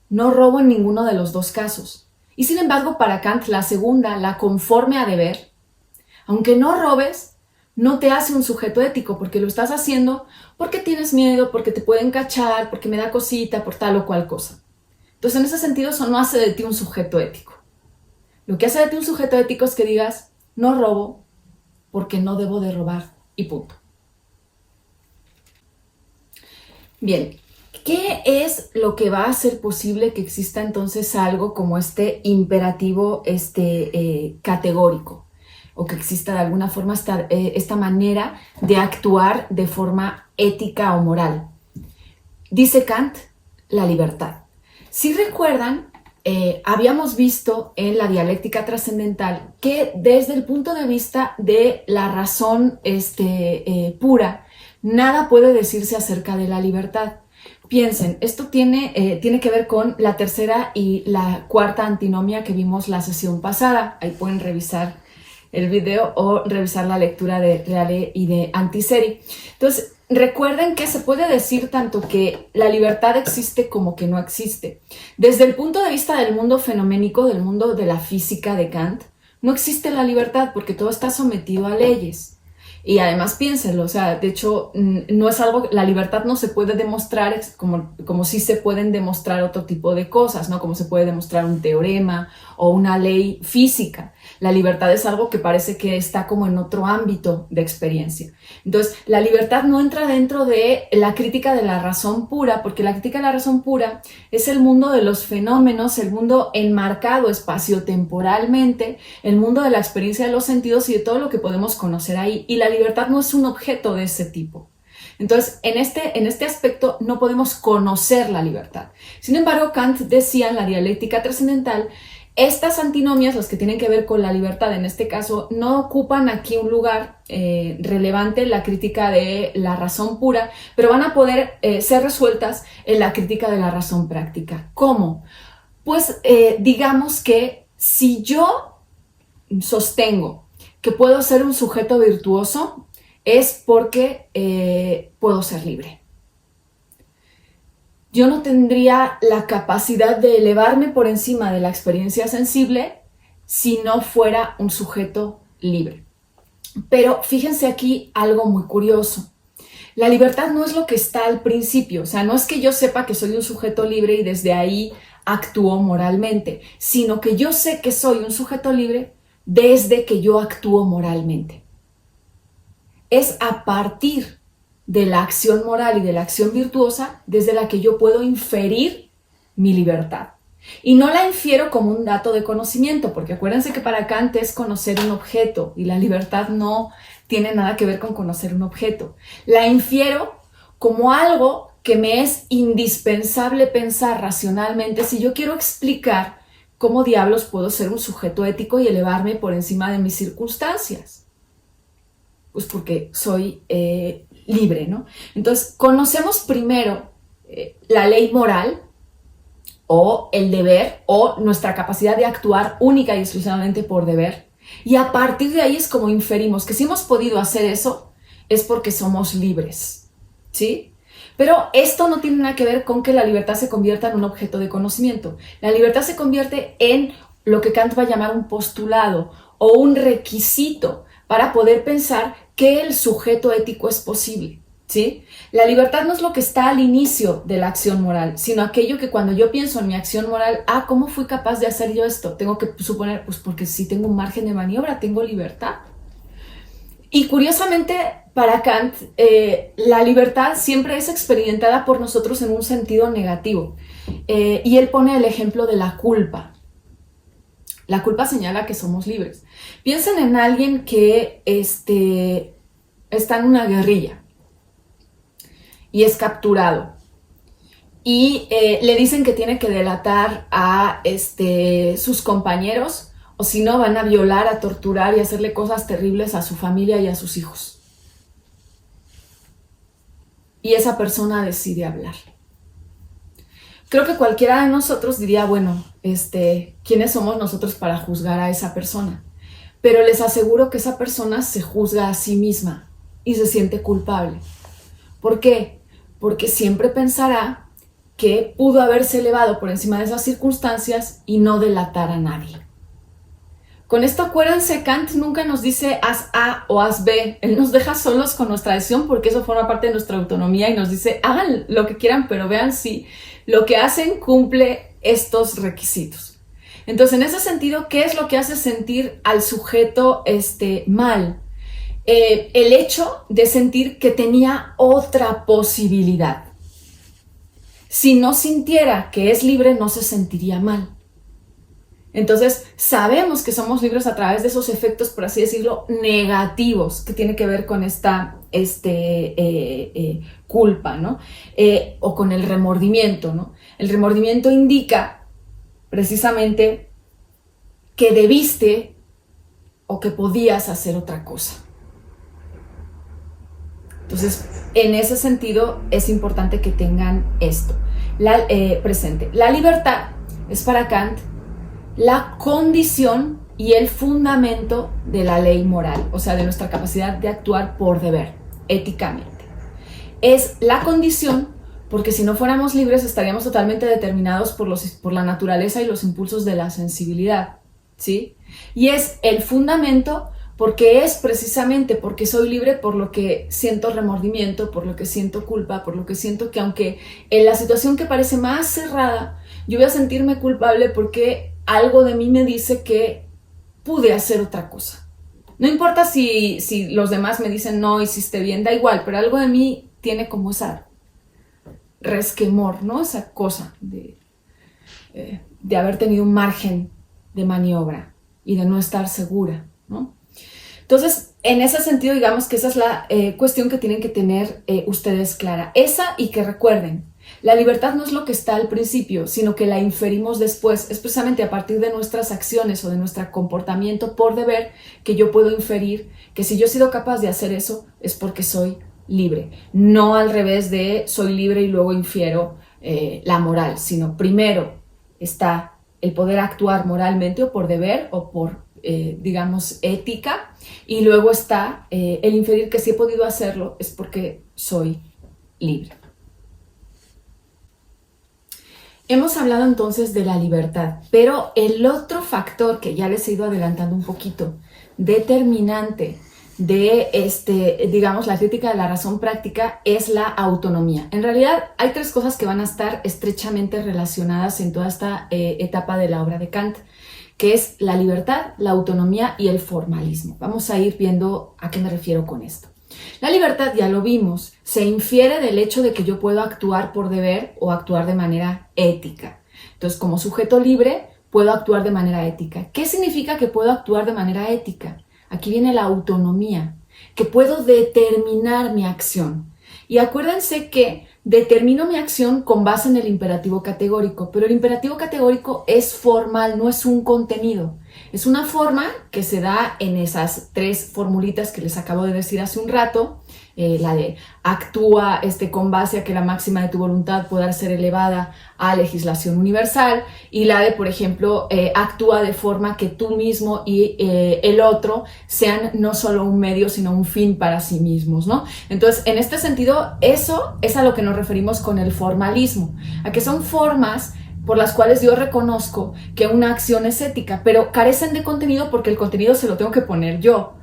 No robo en ninguno de los dos casos. Y sin embargo, para Kant, la segunda, la conforme a deber, aunque no robes, no te hace un sujeto ético, porque lo estás haciendo porque tienes miedo, porque te pueden cachar, porque me da cosita, por tal o cual cosa. Entonces, en ese sentido, eso no hace de ti un sujeto ético. Lo que hace de ti un sujeto ético es que digas, no robo porque no debo de robar y punto. Bien, ¿qué es lo que va a hacer posible que exista entonces algo como este imperativo categórico? O que exista de alguna forma esta manera de actuar de forma ética o moral. Dice Kant, la libertad. Si recuerdan, habíamos visto en la dialéctica trascendental que desde el punto de vista de la razón pura, nada puede decirse acerca de la libertad. Piensen, esto tiene que ver con la tercera y la cuarta antinomia que vimos la sesión pasada. Ahí pueden revisar el video o revisar la lectura de Reale y de Antiseri. Entonces, recuerden que se puede decir tanto que la libertad existe como que no existe. Desde el punto de vista del mundo fenoménico, del mundo de la física de Kant, no existe la libertad porque todo está sometido a leyes. Y además piénsenlo, o sea, de hecho, no es algo, la libertad no se puede demostrar como si se pueden demostrar otro tipo de cosas, ¿no? Como se puede demostrar un teorema o una ley física. La libertad es algo que parece que está como en otro ámbito de experiencia. Entonces, la libertad no entra dentro de la crítica de la razón pura, porque la crítica de la razón pura es el mundo de los fenómenos, el mundo enmarcado espaciotemporalmente, el mundo de la experiencia de los sentidos y de todo lo que podemos conocer ahí. Y la libertad no es un objeto de ese tipo. Entonces, en este aspecto no podemos conocer la libertad. Sin embargo, Kant decía en la dialéctica trascendental, estas antinomias, las que tienen que ver con la libertad, en este caso, no ocupan aquí un lugar relevante en la crítica de la razón pura, pero van a poder ser resueltas en la crítica de la razón práctica. ¿Cómo? Pues digamos que si yo sostengo que puedo ser un sujeto virtuoso, es porque puedo ser libre. Yo no tendría la capacidad de elevarme por encima de la experiencia sensible si no fuera un sujeto libre. Pero fíjense aquí algo muy curioso. La libertad no es lo que está al principio, o sea, no es que yo sepa que soy un sujeto libre y desde ahí actúo moralmente, sino que yo sé que soy un sujeto libre desde que yo actúo moralmente. Es a partir de la acción moral y de la acción virtuosa desde la que yo puedo inferir mi libertad. Y no la infiero como un dato de conocimiento, porque acuérdense que para Kant es conocer un objeto y la libertad no tiene nada que ver con conocer un objeto. La infiero como algo que me es indispensable pensar racionalmente si yo quiero explicar cómo diablos puedo ser un sujeto ético y elevarme por encima de mis circunstancias. Pues porque soy libre, ¿no? Entonces, conocemos primero la ley moral o el deber o nuestra capacidad de actuar única y exclusivamente por deber. Y a partir de ahí es como inferimos que si hemos podido hacer eso es porque somos libres, ¿sí? Pero esto no tiene nada que ver con que la libertad se convierta en un objeto de conocimiento. La libertad se convierte en lo que Kant va a llamar un postulado o un requisito para poder pensar que el sujeto ético es posible, ¿sí? La libertad no es lo que está al inicio de la acción moral, sino aquello que cuando yo pienso en mi acción moral, ¿cómo fui capaz de hacer yo esto? Tengo que suponer, pues porque si tengo un margen de maniobra, tengo libertad. Y curiosamente, para Kant, la libertad siempre es experimentada por nosotros en un sentido negativo. Y él pone el ejemplo de la culpa. La culpa señala que somos libres. Piensen en alguien que está en una guerrilla y es capturado. Y le dicen que tiene que delatar a sus compañeros o si no van a violar, a torturar y hacerle cosas terribles a su familia y a sus hijos. y esa persona decide hablar. Creo que cualquiera de nosotros diría, bueno, ¿quiénes somos nosotros para juzgar a esa persona? Pero les aseguro que esa persona se juzga a sí misma y se siente culpable. ¿Por qué? Porque siempre pensará que pudo haberse elevado por encima de esas circunstancias y no delatar a nadie. Con esto acuérdense, Kant nunca nos dice haz A o haz B. Él nos deja solos con nuestra decisión porque eso forma parte de nuestra autonomía y nos dice hagan lo que quieran, pero vean si lo que hacen cumple estos requisitos. Entonces, en ese sentido, ¿qué es lo que hace sentir al sujeto mal? El hecho de sentir que tenía otra posibilidad. Si no sintiera que es libre, no se sentiría mal. Entonces, sabemos que somos libres a través de esos efectos, por así decirlo, negativos, que tiene que ver con esta culpa, ¿no? O con el remordimiento, ¿no? El remordimiento indica precisamente que debiste o que podías hacer otra cosa. Entonces, en ese sentido, es importante que tengan esto presente. La libertad es para Kant la condición y el fundamento de la ley moral, o sea, de nuestra capacidad de actuar por deber, éticamente. Es la condición porque si no fuéramos libres estaríamos totalmente determinados por la naturaleza y los impulsos de la sensibilidad, ¿sí? Y es el fundamento porque es precisamente porque soy libre por lo que siento remordimiento, por lo que siento culpa, por lo que siento que aunque en la situación que parece más cerrada, yo voy a sentirme culpable porque algo de mí me dice que pude hacer otra cosa. No importa si los demás me dicen no hiciste bien, da igual, pero algo de mí tiene como esa resquemor, ¿no? Esa cosa de haber tenido un margen de maniobra y de no estar segura, ¿no? Entonces, en ese sentido, digamos que esa es la cuestión que tienen que tener ustedes clara. Esa, y que recuerden, la libertad no es lo que está al principio, sino que la inferimos después. Es precisamente a partir de nuestras acciones o de nuestro comportamiento por deber que yo puedo inferir que si yo he sido capaz de hacer eso es porque soy libre. No al revés de soy libre y luego infiero la moral, sino primero está el poder actuar moralmente o por deber o por digamos, ética, y luego está el inferir que si he podido hacerlo es porque soy libre. Hemos hablado entonces de la libertad, pero el otro factor que ya les he ido adelantando un poquito, determinante de, digamos, la crítica de la razón práctica es la autonomía. En realidad hay tres cosas que van a estar estrechamente relacionadas en toda esta etapa de la obra de Kant, que es la libertad, la autonomía y el formalismo. Vamos a ir viendo a qué me refiero con esto. La libertad, ya lo vimos, se infiere del hecho de que yo puedo actuar por deber o actuar de manera ética. Entonces, como sujeto libre, puedo actuar de manera ética. ¿Qué significa que puedo actuar de manera ética? Aquí viene la autonomía, que puedo determinar mi acción. Y acuérdense que determino mi acción con base en el imperativo categórico, pero el imperativo categórico es formal, no es un contenido. Es una forma que se da en esas tres formulitas que les acabo de decir hace un rato, la de actúa con base a que la máxima de tu voluntad pueda ser elevada a legislación universal, y la de, por ejemplo, actúa de forma que tú mismo y el otro sean no solo un medio, sino un fin para sí mismos, ¿no? Entonces, en este sentido, eso es a lo que nos referimos con el formalismo, a que son formas por las cuales yo reconozco que una acción es ética, pero carecen de contenido porque el contenido se lo tengo que poner yo,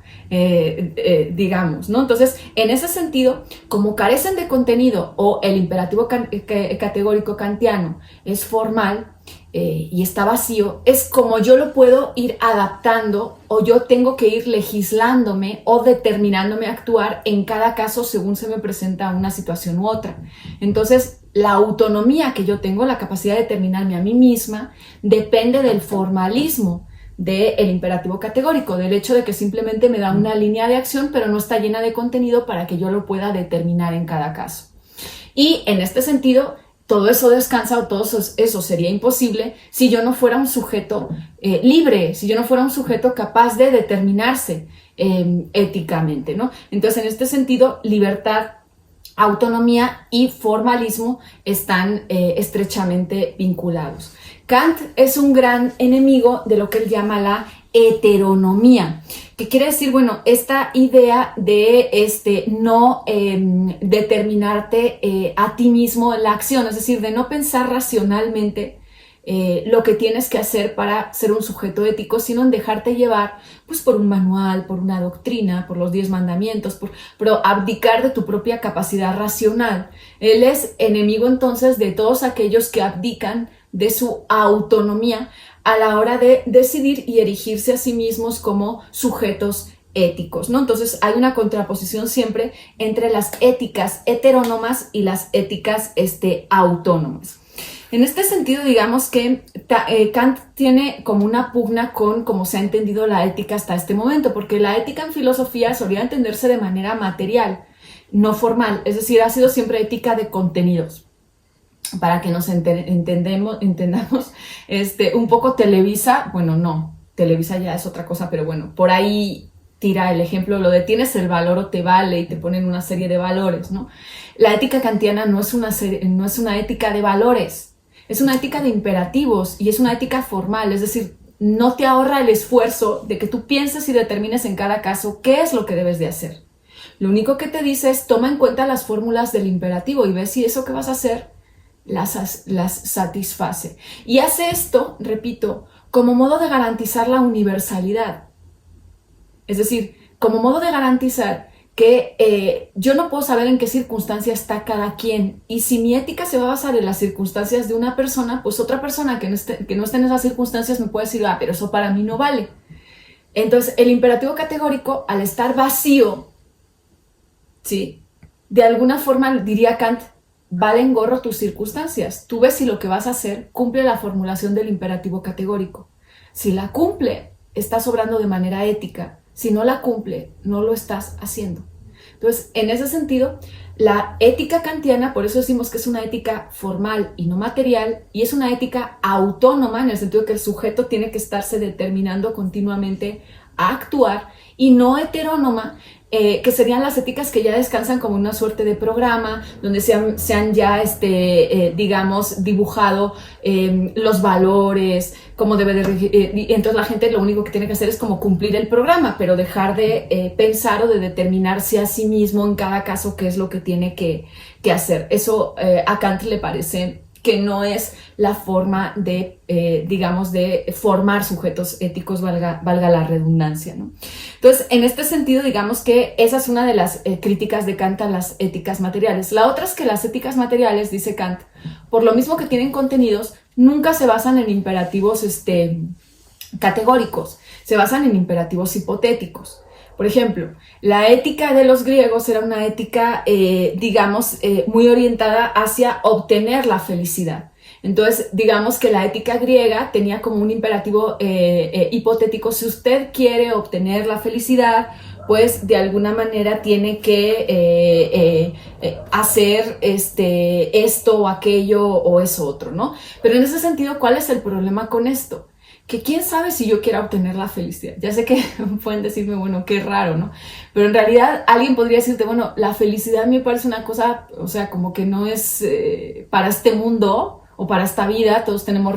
digamos, ¿no? Entonces, en ese sentido, como carecen de contenido o el imperativo categórico kantiano es formal y está vacío, es como yo lo puedo ir adaptando o yo tengo que ir legislándome o determinándome a actuar en cada caso según se me presenta una situación u otra. Entonces, la autonomía que yo tengo, la capacidad de determinarme a mí misma, depende del formalismo del imperativo categórico, del hecho de que simplemente me da una línea de acción, pero no está llena de contenido para que yo lo pueda determinar en cada caso. Y en este sentido, todo eso descansa o todo eso sería imposible si yo no fuera un sujeto libre, si yo no fuera un sujeto capaz de determinarse éticamente, ¿no? Entonces, en este sentido, libertad autonomía y formalismo están estrechamente vinculados. Kant es un gran enemigo de lo que él llama la heteronomía, que quiere decir, bueno, esta idea de no determinarte a ti mismo la acción, es decir, de no pensar racionalmente lo que tienes que hacer para ser un sujeto ético, sino en dejarte llevar pues, por un manual, por una doctrina, por los 10 mandamientos, pero abdicar de tu propia capacidad racional. Él es enemigo entonces de todos aquellos que abdican de su autonomía a la hora de decidir y erigirse a sí mismos como sujetos éticos, ¿no? Entonces hay una contraposición siempre entre las éticas heterónomas y las éticas autónomas. En este sentido, digamos que Kant tiene como una pugna con cómo se ha entendido la ética hasta este momento, porque la ética en filosofía solía entenderse de manera material, no formal, es decir, ha sido siempre ética de contenidos. Para que nos entendamos, un poco Televisa, bueno, no, Televisa ya es otra cosa, pero bueno, por ahí tira el ejemplo, lo de tienes el valor o te vale y te ponen una serie de valores, ¿no? La ética kantiana no es una ética de valores, es una ética de imperativos y es una ética formal, es decir, no te ahorra el esfuerzo de que tú pienses y determines en cada caso qué es lo que debes de hacer. Lo único que te dice es toma en cuenta las fórmulas del imperativo y ve si eso que vas a hacer las satisface. Y hace esto, repito, como modo de garantizar la universalidad. Es decir, como modo de garantizar que yo no puedo saber en qué circunstancia está cada quien. Y si mi ética se va a basar en las circunstancias de una persona, pues otra persona que no esté en esas circunstancias me puede decir, pero eso para mí no vale. Entonces, el imperativo categórico, al estar vacío, ¿sí? De alguna forma, diría Kant, valen gorro tus circunstancias. Tú ves si lo que vas a hacer cumple la formulación del imperativo categórico. Si la cumple, estás obrando de manera ética. Si no la cumple, no lo estás haciendo. Entonces, en ese sentido, la ética kantiana, por eso decimos que es una ética formal y no material, y es una ética autónoma, en el sentido de que el sujeto tiene que estarse determinando continuamente a actuar, y no heterónoma, que serían las éticas que ya descansan como una suerte de programa, donde se han ya, digamos, dibujado los valores, cómo debe de y entonces la gente lo único que tiene que hacer es como cumplir el programa, pero dejar de pensar o de determinarse a sí mismo en cada caso qué es lo que tiene que hacer. Eso a Kant le parece que no es la forma de, digamos, de formar sujetos éticos, valga la redundancia, ¿no? Entonces, en este sentido, digamos que esa es una de las críticas de Kant a las éticas materiales. La otra es que las éticas materiales, dice Kant, por lo mismo que tienen contenidos, nunca se basan en imperativos categóricos, se basan en imperativos hipotéticos. Por ejemplo, la ética de los griegos era una ética, digamos, muy orientada hacia obtener la felicidad. Entonces, digamos que la ética griega tenía como un imperativo hipotético, si usted quiere obtener la felicidad, pues de alguna manera tiene que hacer esto o aquello o eso otro, ¿no? Pero en ese sentido, ¿cuál es el problema con esto? Que quién sabe si yo quiera obtener la felicidad. Ya sé que pueden decirme, bueno, qué raro, ¿no? Pero en realidad alguien podría decirte, bueno, la felicidad me parece una cosa, o sea, como que no es para este mundo o para esta vida, todos tenemos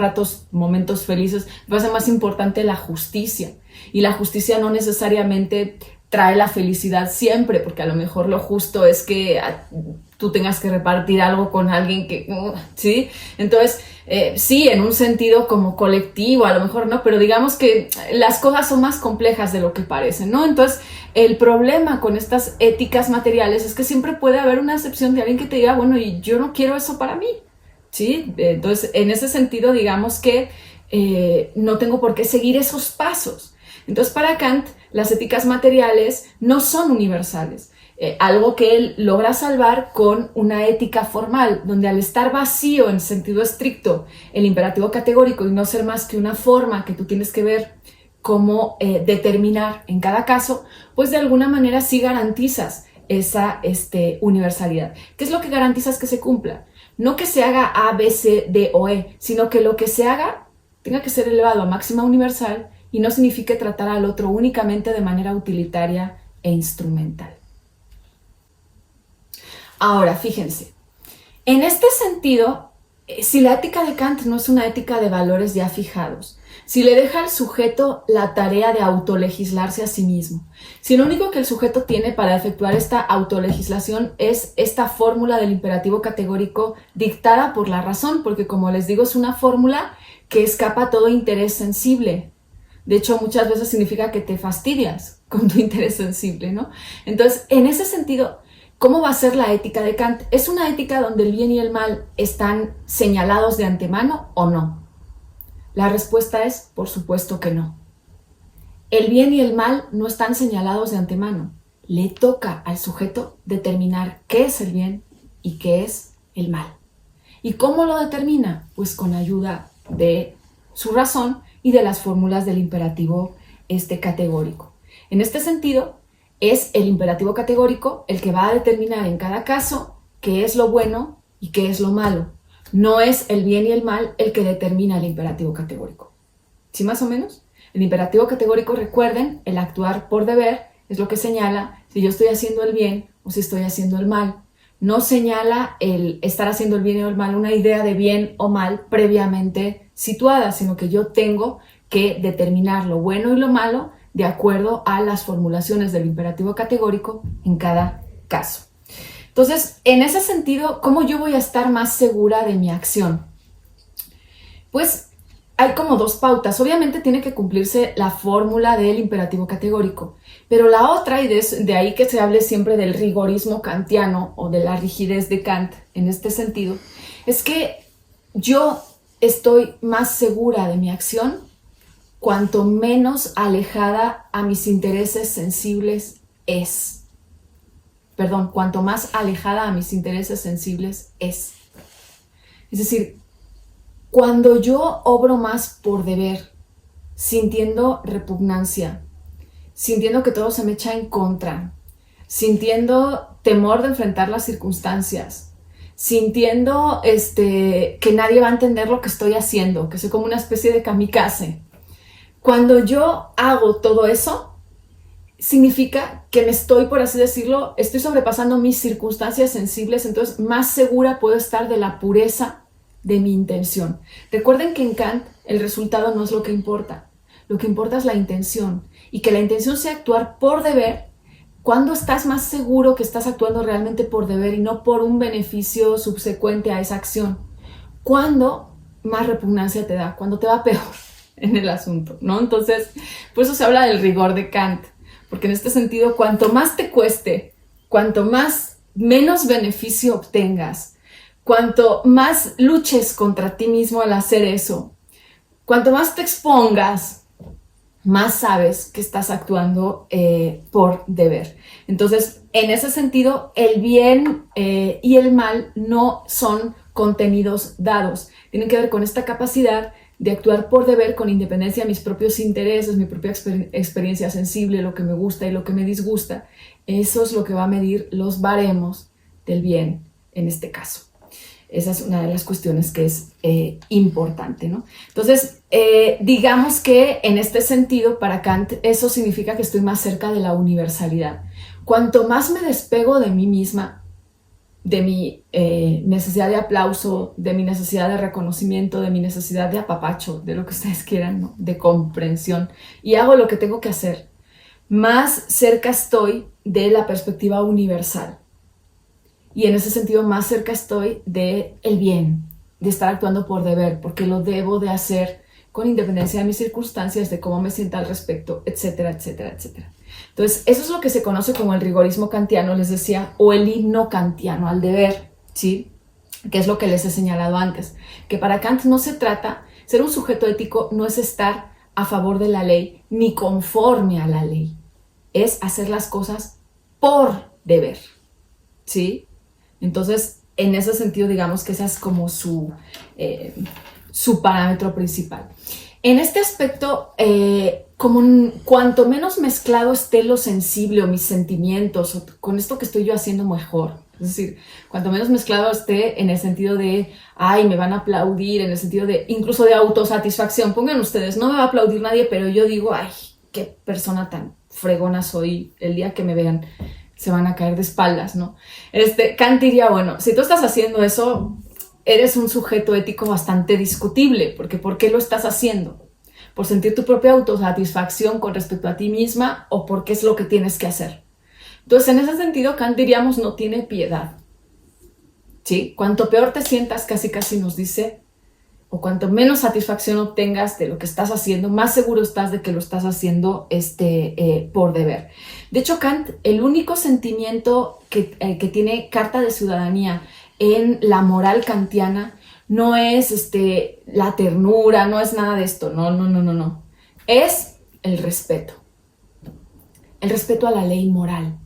momentos felices, me parece más importante la justicia. Y la justicia no necesariamente trae la felicidad siempre, porque a lo mejor lo justo es que tú tengas que repartir algo con alguien que, ¿sí? Entonces, sí, en un sentido como colectivo, a lo mejor no, pero digamos que las cosas son más complejas de lo que parecen, ¿no? Entonces, el problema con estas éticas materiales es que siempre puede haber una excepción de alguien que te diga, bueno, y yo no quiero eso para mí, ¿sí? Entonces, en ese sentido, digamos que no tengo por qué seguir esos pasos. Entonces, para Kant, las éticas materiales no son universales. Algo que él logra salvar con una ética formal, donde al estar vacío en sentido estricto el imperativo categórico y no ser más que una forma que tú tienes que ver cómo determinar en cada caso, pues de alguna manera sí garantizas esa universalidad. ¿Qué es lo que garantizas que se cumpla? No que se haga A, B, C, D o E, sino que lo que se haga tenga que ser elevado a máxima universal y no signifique tratar al otro únicamente de manera utilitaria e instrumental. Ahora, fíjense, en este sentido, si la ética de Kant no es una ética de valores ya fijados, si le deja al sujeto la tarea de autolegislarse a sí mismo, si lo único que el sujeto tiene para efectuar esta autolegislación es esta fórmula del imperativo categórico dictada por la razón, porque como les digo, es una fórmula que escapa a todo interés sensible. De hecho, muchas veces significa que te fastidias con tu interés sensible, ¿no? Entonces, en ese sentido, ¿cómo va a ser la ética de Kant? ¿Es una ética donde el bien y el mal están señalados de antemano o no? La respuesta es, por supuesto que no. El bien y el mal no están señalados de antemano. Le toca al sujeto determinar qué es el bien y qué es el mal. ¿Y cómo lo determina? Pues con ayuda de su razón y de las fórmulas del imperativo categórico. En este sentido, es el imperativo categórico el que va a determinar en cada caso qué es lo bueno y qué es lo malo. No es el bien y el mal el que determina el imperativo categórico. ¿Sí, más o menos? El imperativo categórico, recuerden, el actuar por deber es lo que señala si yo estoy haciendo el bien o si estoy haciendo el mal. No señala el estar haciendo el bien o el mal una idea de bien o mal previamente situada, sino que yo tengo que determinar lo bueno y lo malo de acuerdo a las formulaciones del imperativo categórico en cada caso. Entonces, en ese sentido, ¿cómo yo voy a estar más segura de mi acción? Pues hay como dos pautas. Obviamente tiene que cumplirse la fórmula del imperativo categórico, pero la otra, y de ahí que se hable siempre del rigorismo kantiano o de la rigidez de Kant en este sentido, es que yo estoy más segura de mi acción cuanto menos alejada a mis intereses sensibles es. Perdón, cuanto más alejada a mis intereses sensibles es. Es decir, cuando yo obro más por deber, sintiendo repugnancia, sintiendo que todo se me echa en contra, sintiendo temor de enfrentar las circunstancias, sintiendo que nadie va a entender lo que estoy haciendo, que soy como una especie de kamikaze. Cuando yo hago todo eso, significa que me estoy, por así decirlo, estoy sobrepasando mis circunstancias sensibles, entonces más segura puedo estar de la pureza de mi intención. Recuerden que en Kant el resultado no es lo que importa es la intención, y que la intención sea actuar por deber. Cuando estás más seguro que estás actuando realmente por deber y no por un beneficio subsecuente a esa acción, cuando más repugnancia te da, cuando te va peor en el asunto, ¿no? Entonces, por eso se habla del rigor de Kant, porque en este sentido, cuanto más te cueste, cuanto menos beneficio obtengas, cuanto más luches contra ti mismo al hacer eso, cuanto más te expongas, más sabes que estás actuando por deber. Entonces, en ese sentido, el bien y el mal no son contenidos dados. Tienen que ver con esta capacidad de actuar por deber con independencia de mis propios intereses, mi propia experiencia sensible, lo que me gusta y lo que me disgusta. Eso es lo que va a medir los baremos del bien en este caso. Esa es una de las cuestiones que es importante, ¿no? Entonces, digamos que en este sentido, para Kant, eso significa que estoy más cerca de la universalidad. Cuanto más me despego de mí misma, de mi necesidad de aplauso, de mi necesidad de reconocimiento, de mi necesidad de apapacho, de lo que ustedes quieran, ¿no? De comprensión, y hago lo que tengo que hacer, más cerca estoy de la perspectiva universal. Y en ese sentido más cerca estoy del bien, de estar actuando por deber, porque lo debo de hacer con independencia de mis circunstancias, de cómo me sienta al respecto, etcétera, etcétera, etcétera. Entonces, eso es lo que se conoce como el rigorismo kantiano, les decía, o el himno kantiano al deber, ¿sí? Que es lo que les he señalado antes, que para Kant no se trata, ser un sujeto ético no es estar a favor de la ley, ni conforme a la ley, es hacer las cosas por deber, ¿sí? Entonces, en ese sentido, digamos que ese es como su parámetro principal. En este aspecto, cuanto menos mezclado esté lo sensible o mis sentimientos, o con esto que estoy yo haciendo mejor, es decir, cuanto menos mezclado esté en el sentido de, ay, me van a aplaudir, en el sentido de, incluso de autosatisfacción, pongan ustedes, no me va a aplaudir nadie, pero yo digo, ay, qué persona tan fregona soy el día que me vean. se van a caer de espaldas, ¿no? Kant diría, bueno, si tú estás haciendo eso, eres un sujeto ético bastante discutible, porque ¿por qué lo estás haciendo? ¿Por sentir tu propia autosatisfacción con respecto a ti misma o porque es lo que tienes que hacer? Entonces, en ese sentido, Kant diríamos no tiene piedad, ¿sí? Cuanto peor te sientas, casi nos dice, o cuanto menos satisfacción obtengas de lo que estás haciendo, más seguro estás de que lo estás haciendo por deber. De hecho, Kant, el único sentimiento que tiene Carta de Ciudadanía en la moral kantiana no es la ternura, no es nada de esto, no. Es el respeto a la ley moral,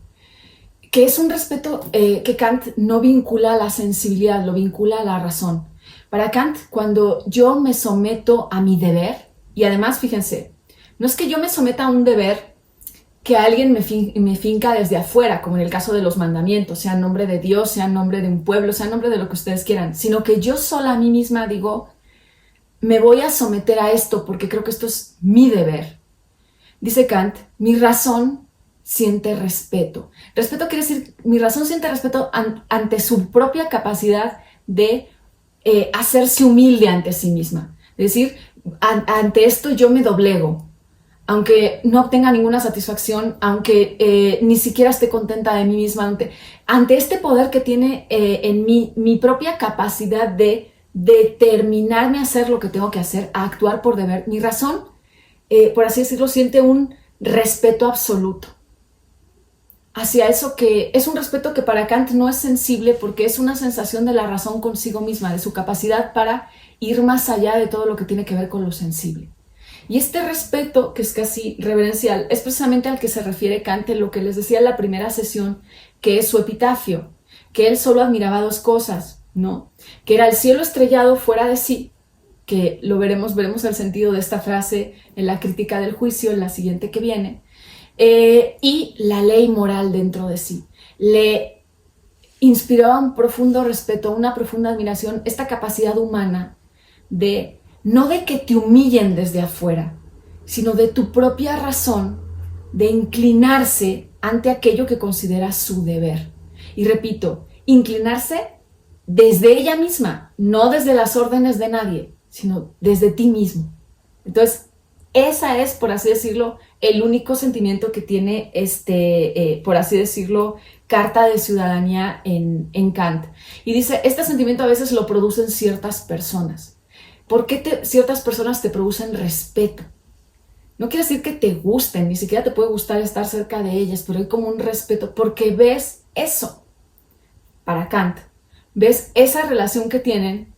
que es un respeto que Kant no vincula a la sensibilidad, lo vincula a la razón. Para Kant, cuando yo me someto a mi deber, y además, fíjense, no es que yo me someta a un deber que alguien me finca desde afuera, como en el caso de los mandamientos, sea en nombre de Dios, sea en nombre de un pueblo, sea en nombre de lo que ustedes quieran, sino que yo sola a mí misma digo, me voy a someter a esto porque creo que esto es mi deber. Dice Kant, mi razón siente respeto. Respeto quiere decir, mi razón siente respeto ante su propia capacidad de hacerse humilde ante sí misma. Es decir, ante esto yo me doblego, aunque no obtenga ninguna satisfacción, aunque ni siquiera esté contenta de mí misma, ante este poder que tiene en mí, mi propia capacidad de determinarme a hacer lo que tengo que hacer, a actuar por deber, mi razón, por así decirlo, siente un respeto absoluto hacia eso, que es un respeto que para Kant no es sensible porque es una sensación de la razón consigo misma, de su capacidad para ir más allá de todo lo que tiene que ver con lo sensible. Y este respeto, que es casi reverencial, es precisamente al que se refiere Kant en lo que les decía en la primera sesión, que es su epitafio, que él solo admiraba dos cosas, ¿no? Que era el cielo estrellado fuera de sí, que lo veremos el sentido de esta frase en la crítica del juicio, en la siguiente que viene, y la ley moral dentro de sí. Le inspiraba un profundo respeto, una profunda admiración, esta capacidad humana de, no de que te humillen desde afuera, sino de tu propia razón, de inclinarse ante aquello que considera su deber. Y repito, inclinarse desde ella misma, no desde las órdenes de nadie, sino desde ti mismo. Entonces, esa es, por así decirlo, el único sentimiento que tiene por así decirlo, Carta de Ciudadanía en Kant. Y dice, este sentimiento a veces lo producen ciertas personas. ¿Por qué ciertas personas te producen respeto? No quiere decir que te gusten, ni siquiera te puede gustar estar cerca de ellas, pero hay como un respeto, porque ves eso. Para Kant, ves esa relación que tienen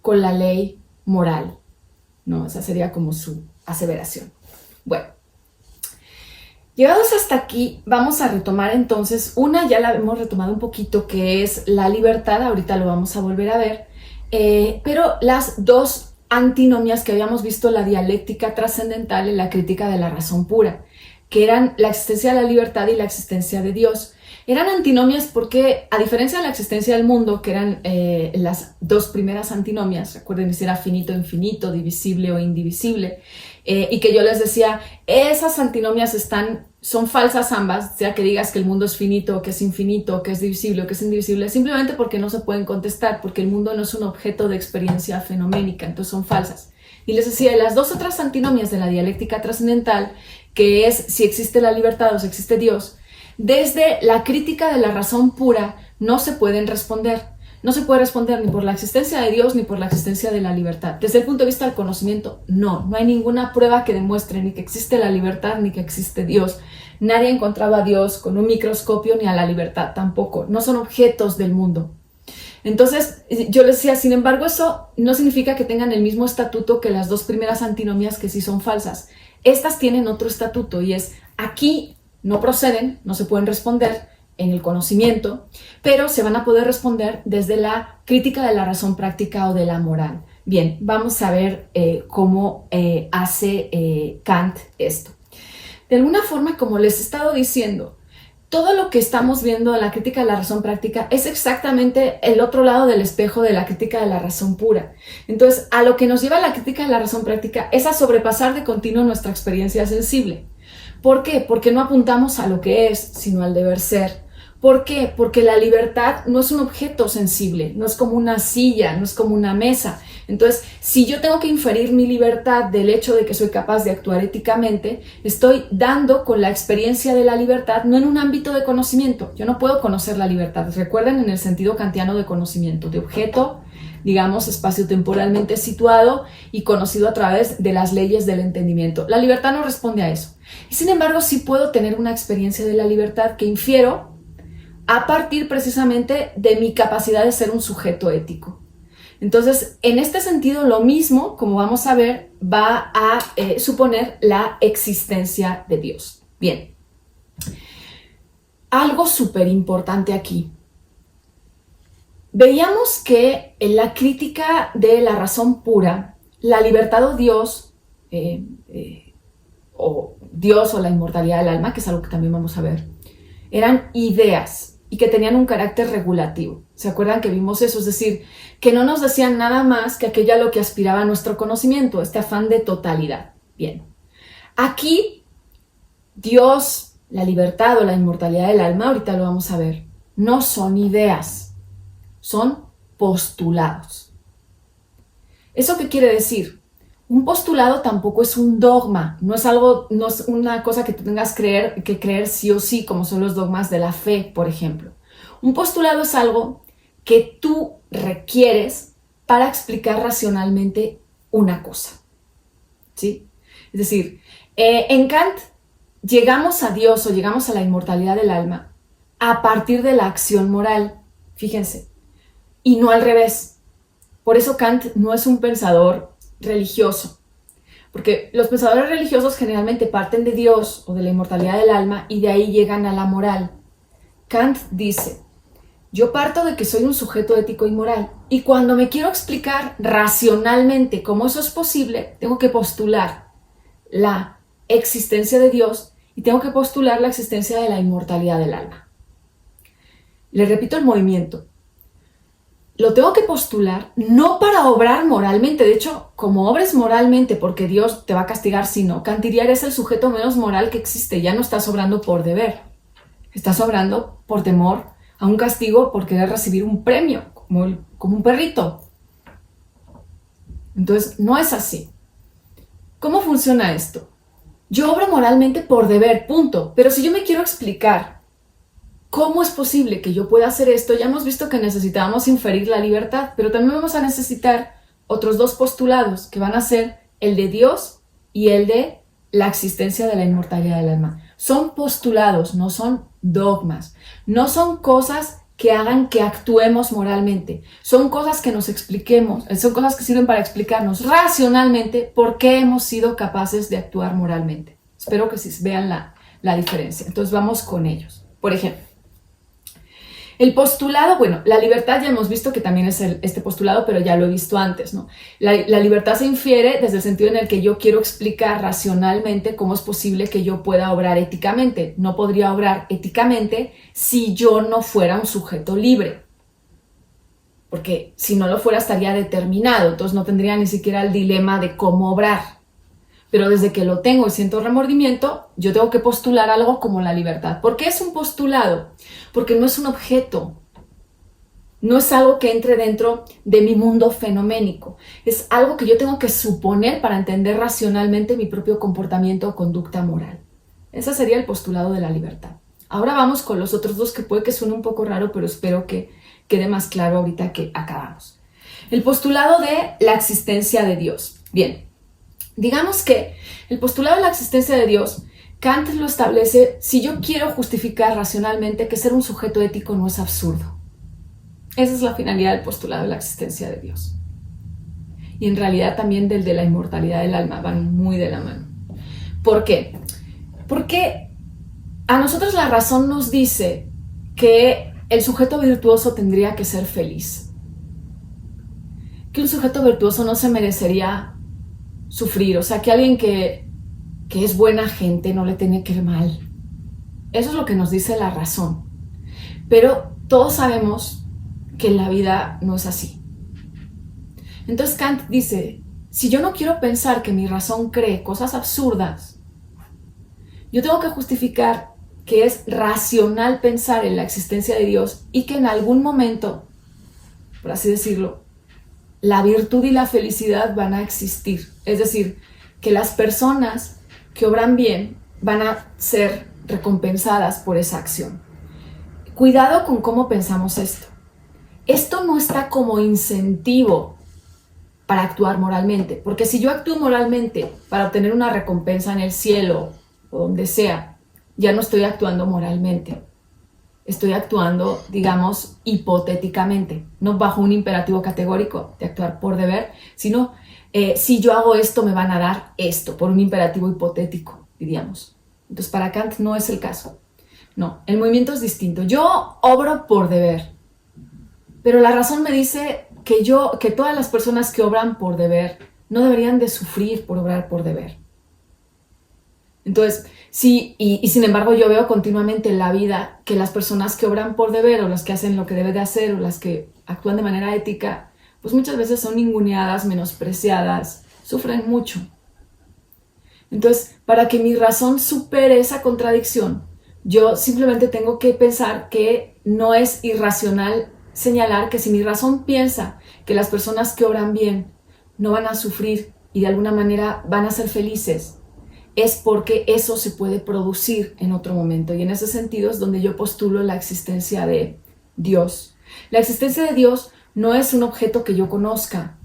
con la ley moral, ¿no? Esa sería como su aseveración. Bueno, llegados hasta aquí, vamos a retomar entonces, una ya la hemos retomado un poquito, que es la libertad, ahorita lo vamos a volver a ver, pero las dos antinomias que habíamos visto en la dialéctica trascendental, en la crítica de la razón pura, que eran la existencia de la libertad y la existencia de Dios. Eran antinomias porque, a diferencia de la existencia del mundo, que eran las dos primeras antinomias, recuerden si era finito, infinito, divisible o indivisible, y que yo les decía, esas antinomias son falsas ambas, sea que digas que el mundo es finito, que es infinito, que es divisible o que es indivisible, simplemente porque no se pueden contestar, porque el mundo no es un objeto de experiencia fenoménica, entonces son falsas. Y les decía, las dos otras antinomias de la dialéctica trascendental, que es si existe la libertad o si existe Dios, desde la crítica de la razón pura no se pueden responder. No se puede responder ni por la existencia de Dios ni por la existencia de la libertad. Desde el punto de vista del conocimiento, no hay ninguna prueba que demuestre ni que existe la libertad ni que existe Dios. Nadie ha encontrado a Dios con un microscopio ni a la libertad tampoco. No son objetos del mundo. Entonces, yo les decía, sin embargo, eso no significa que tengan el mismo estatuto que las dos primeras antinomias que sí son falsas. Estas tienen otro estatuto y es, aquí no proceden, no se pueden responder en el conocimiento, pero se van a poder responder desde la crítica de la razón práctica o de la moral. Bien, vamos a ver cómo hace Kant esto. De alguna forma, como les he estado diciendo, todo lo que estamos viendo en la crítica de la razón práctica es exactamente el otro lado del espejo de la crítica de la razón pura. Entonces, a lo que nos lleva la crítica de la razón práctica es a sobrepasar de continuo nuestra experiencia sensible. ¿Por qué? Porque no apuntamos a lo que es, sino al deber ser. ¿Por qué? Porque la libertad no es un objeto sensible, no es como una silla, no es como una mesa. Entonces, si yo tengo que inferir mi libertad del hecho de que soy capaz de actuar éticamente, estoy dando con la experiencia de la libertad, no en un ámbito de conocimiento. Yo no puedo conocer la libertad. Recuerden en el sentido kantiano de conocimiento, de objeto, digamos, espacio-temporalmente situado y conocido a través de las leyes del entendimiento. La libertad no responde a eso. Y sin embargo, sí puedo tener una experiencia de la libertad que infiero a partir precisamente de mi capacidad de ser un sujeto ético. Entonces, en este sentido, lo mismo, como vamos a ver, va a suponer la existencia de Dios. Bien, algo súper importante aquí. Veíamos que en la crítica de la razón pura, la libertad o Dios, o la inmortalidad del alma, que es algo que también vamos a ver, eran ideas y que tenían un carácter regulativo. ¿Se acuerdan que vimos eso? Es decir, que no nos decían nada más que aquello a lo que aspiraba nuestro conocimiento, este afán de totalidad. Bien, aquí Dios, la libertad o la inmortalidad del alma, ahorita lo vamos a ver, no son ideas, son postulados. ¿Eso qué quiere decir? Un postulado tampoco es un dogma, no es una cosa que tú tengas que creer sí o sí, como son los dogmas de la fe, por ejemplo. Un postulado es algo que tú requieres para explicar racionalmente una cosa, ¿sí? Es decir, en Kant llegamos a Dios o llegamos a la inmortalidad del alma a partir de la acción moral, fíjense, y no al revés. Por eso Kant no es un pensador religioso, porque los pensadores religiosos generalmente parten de Dios o de la inmortalidad del alma y de ahí llegan a la moral. Kant dice, yo parto de que soy un sujeto ético y moral, y cuando me quiero explicar racionalmente cómo eso es posible, tengo que postular la existencia de Dios y tengo que postular la existencia de la inmortalidad del alma. Les repito el movimiento. Lo tengo que postular no para obrar moralmente. De hecho, como obres moralmente porque Dios te va a castigar si no, Kant diría eres el sujeto menos moral que existe. Ya no estás obrando por deber. Estás obrando por temor a un castigo por querer recibir un premio, como un perrito. Entonces, no es así. ¿Cómo funciona esto? Yo obro moralmente por deber, punto. Pero si yo me quiero explicar ¿cómo es posible que yo pueda hacer esto? Ya hemos visto que necesitábamos inferir la libertad, pero también vamos a necesitar otros dos postulados, que van a ser el de Dios y el de la existencia de la inmortalidad del alma. Son postulados, no son dogmas. No son cosas que hagan que actuemos moralmente. Son cosas que nos expliquemos, son cosas que sirven para explicarnos racionalmente por qué hemos sido capaces de actuar moralmente. Espero que sí vean la diferencia. Entonces vamos con ellos. Por ejemplo, el postulado, bueno, la libertad ya hemos visto que también es este postulado, pero ya lo he visto antes, ¿no? La libertad se infiere desde el sentido en el que yo quiero explicar racionalmente cómo es posible que yo pueda obrar éticamente. No podría obrar éticamente si yo no fuera un sujeto libre. Porque si no lo fuera estaría determinado, entonces no tendría ni siquiera el dilema de cómo obrar. Pero desde que lo tengo y siento remordimiento, yo tengo que postular algo como la libertad. ¿Por qué es un postulado? Porque no es un objeto. No es algo que entre dentro de mi mundo fenoménico. Es algo que yo tengo que suponer para entender racionalmente mi propio comportamiento o conducta moral. Ese sería el postulado de la libertad. Ahora vamos con los otros dos que puede que suene un poco raro, pero espero que quede más claro ahorita que acabamos. El postulado de la existencia de Dios. Bien. Digamos que el postulado de la existencia de Dios, Kant lo establece si yo quiero justificar racionalmente que ser un sujeto ético no es absurdo. Esa es la finalidad del postulado de la existencia de Dios. Y en realidad también del de la inmortalidad del alma, van muy de la mano. ¿Por qué? Porque a nosotros la razón nos dice que el sujeto virtuoso tendría que ser feliz. Que un sujeto virtuoso no se merecería sufrir, o sea, que alguien que es buena gente no le tiene que ir mal. Eso es lo que nos dice la razón. Pero todos sabemos que en la vida no es así. Entonces Kant dice, si yo no quiero pensar que mi razón cree cosas absurdas, yo tengo que justificar que es racional pensar en la existencia de Dios y que en algún momento, por así decirlo, la virtud y la felicidad van a existir. Es decir, que las personas que obran bien van a ser recompensadas por esa acción. Cuidado con cómo pensamos esto. Esto no está como incentivo para actuar moralmente, porque si yo actúo moralmente para obtener una recompensa en el cielo o donde sea, ya no estoy actuando moralmente. Estoy actuando, digamos, hipotéticamente, no bajo un imperativo categórico de actuar por deber, sino si yo hago esto me van a dar esto, por un imperativo hipotético, diríamos. Entonces para Kant no es el caso. No, el movimiento es distinto. Yo obro por deber, pero la razón me dice que todas las personas que obran por deber no deberían de sufrir por obrar por deber. Entonces, sí, y sin embargo yo veo continuamente en la vida que las personas que obran por deber o las que hacen lo que debe de hacer o las que actúan de manera ética, pues muchas veces son ninguneadas, menospreciadas, sufren mucho. Entonces, para que mi razón supere esa contradicción, yo simplemente tengo que pensar que no es irracional señalar que si mi razón piensa que las personas que obran bien no van a sufrir y de alguna manera van a ser felices, es porque eso se puede producir en otro momento. Y en ese sentido es donde yo postulo la existencia de Dios. La existencia de Dios no es un objeto que yo conozca,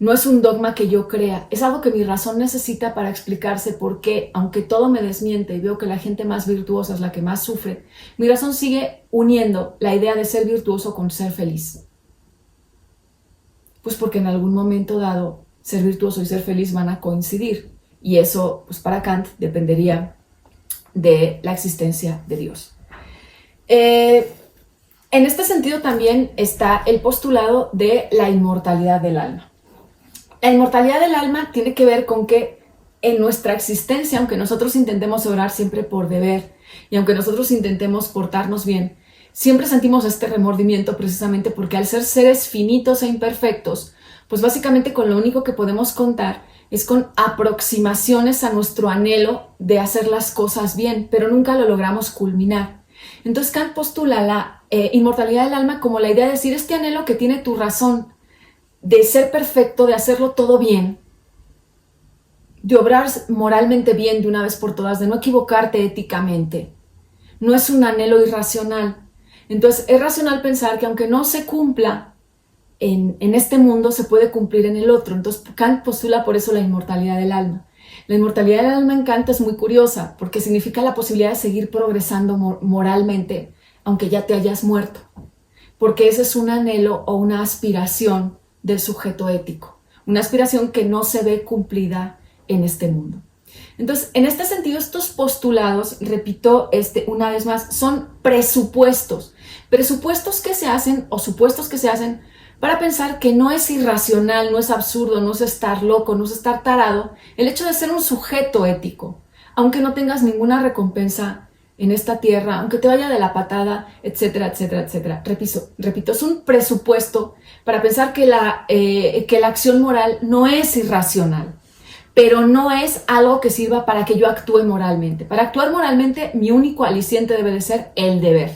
no es un dogma que yo crea, es algo que mi razón necesita para explicarse por qué, aunque todo me desmiente y veo que la gente más virtuosa es la que más sufre, mi razón sigue uniendo la idea de ser virtuoso con ser feliz. Pues porque en algún momento dado, ser virtuoso y ser feliz van a coincidir. Y eso, pues para Kant, dependería de la existencia de Dios. En este sentido también está el postulado de la inmortalidad del alma. La inmortalidad del alma tiene que ver con que en nuestra existencia, aunque nosotros intentemos obrar siempre por deber y aunque nosotros intentemos portarnos bien, siempre sentimos este remordimiento precisamente porque al ser seres finitos e imperfectos, pues básicamente con lo único que podemos contar es con aproximaciones a nuestro anhelo de hacer las cosas bien, pero nunca lo logramos culminar. Entonces Kant postula la inmortalidad del alma como la idea de decir este anhelo que tiene tu razón de ser perfecto, de hacerlo todo bien, de obrar moralmente bien de una vez por todas, de no equivocarte éticamente. No es un anhelo irracional. Entonces es racional pensar que aunque no se cumpla en este mundo, se puede cumplir en el otro. Entonces Kant postula por eso la inmortalidad del alma. La inmortalidad del alma en Kant es muy curiosa porque significa la posibilidad de seguir progresando moralmente aunque ya te hayas muerto. Porque ese es un anhelo o una aspiración del sujeto ético, una aspiración que no se ve cumplida en este mundo. Entonces, en este sentido, estos postulados, repito una vez más, son presupuestos que se hacen o supuestos que se hacen para pensar que no es irracional, no es absurdo, no es estar loco, no es estar tarado, el hecho de ser un sujeto ético, aunque no tengas ninguna recompensa en esta tierra, aunque te vaya de la patada, etcétera, etcétera, etcétera. Repito, es un presupuesto para pensar que la acción moral no es irracional, pero no es algo que sirva para que yo actúe moralmente. Para actuar moralmente, mi único aliciente debe de ser el deber.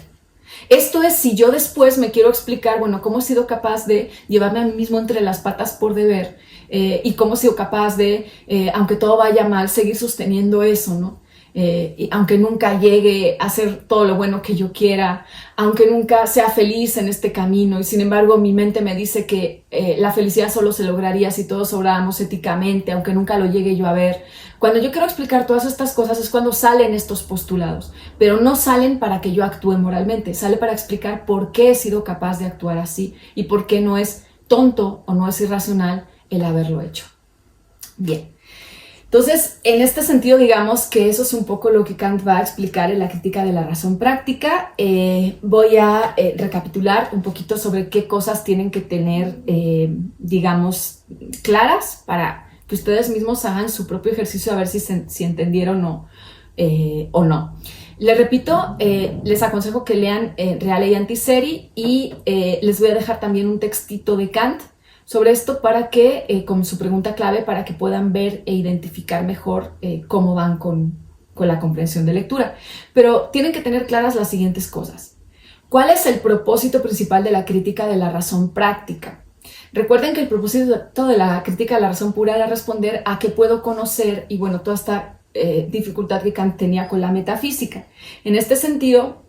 Esto es si yo después me quiero explicar, bueno, cómo he sido capaz de llevarme a mí mismo entre las patas por deber y cómo he sido capaz de, aunque todo vaya mal, seguir sosteniendo eso, ¿no? Y aunque nunca llegue a hacer todo lo bueno que yo quiera, aunque nunca sea feliz en este camino y sin embargo mi mente me dice que la felicidad solo se lograría si todos obráramos éticamente, aunque nunca lo llegue yo a ver. Cuando yo quiero explicar todas estas cosas es cuando salen estos postulados, pero no salen para que yo actúe moralmente, sale para explicar por qué he sido capaz de actuar así y por qué no es tonto o no es irracional el haberlo hecho. Bien. Entonces, en este sentido, digamos que eso es un poco lo que Kant va a explicar en la crítica de la razón práctica. Voy a recapitular un poquito sobre qué cosas tienen que tener, digamos, claras para que ustedes mismos hagan su propio ejercicio a ver si entendieron o no. Les repito, les aconsejo que lean Reale y Antiseri y les voy a dejar también un textito de Kant sobre esto para que, como su pregunta clave, para que puedan ver e identificar mejor cómo van con con la comprensión de lectura. Pero tienen que tener claras las siguientes cosas. ¿Cuál es el propósito principal de la crítica de la razón práctica? Recuerden que el propósito de la crítica de la razón pura era responder a qué puedo conocer y bueno, toda esta dificultad que Kant tenía con la metafísica. En este sentido,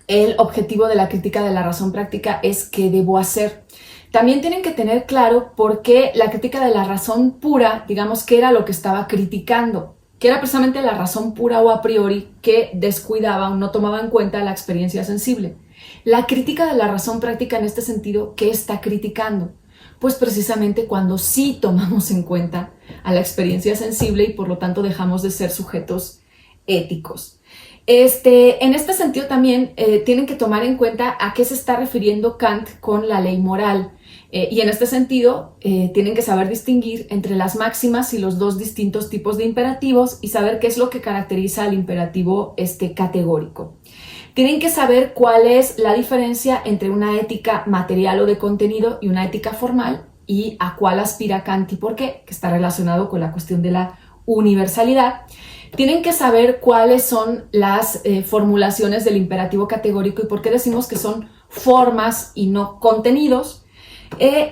el objetivo de la crítica de la razón práctica es qué debo hacer. También tienen que tener claro por qué la crítica de la razón pura, digamos, qué era lo que estaba criticando, que era precisamente la razón pura o a priori que descuidaba o no tomaba en cuenta la experiencia sensible. La crítica de la razón práctica en este sentido, ¿qué está criticando? Pues precisamente cuando sí tomamos en cuenta a la experiencia sensible y por lo tanto dejamos de ser sujetos éticos. En este sentido también tienen que tomar en cuenta a qué se está refiriendo Kant con la ley moral. Y en este sentido tienen que saber distinguir entre las máximas y los dos distintos tipos de imperativos y saber qué es lo que caracteriza al imperativo categórico. Tienen que saber cuál es la diferencia entre una ética material o de contenido y una ética formal y a cuál aspira Kant y por qué, que está relacionado con la cuestión de la universalidad. Tienen que saber cuáles son las formulaciones del imperativo categórico y por qué decimos que son formas y no contenidos.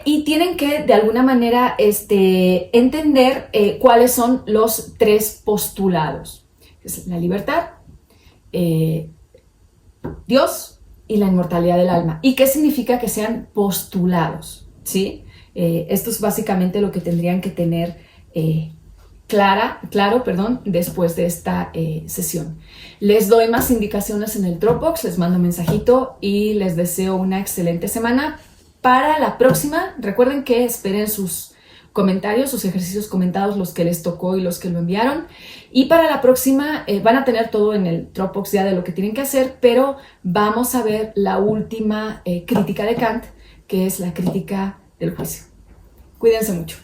Y tienen que de alguna manera entender cuáles son los tres postulados. Es la libertad, Dios y la inmortalidad del alma. ¿Y qué significa que sean postulados? ¿Sí? Esto es básicamente lo que tendrían que tener claro, después de esta sesión. Les doy más indicaciones en el Dropbox, les mando un mensajito y les deseo una excelente semana. Para la próxima, recuerden que esperen sus comentarios, sus ejercicios comentados, los que les tocó y los que lo enviaron. Y para la próxima van a tener todo en el Dropbox ya de lo que tienen que hacer, pero vamos a ver la última crítica de Kant, que es la crítica del juicio. Cuídense mucho.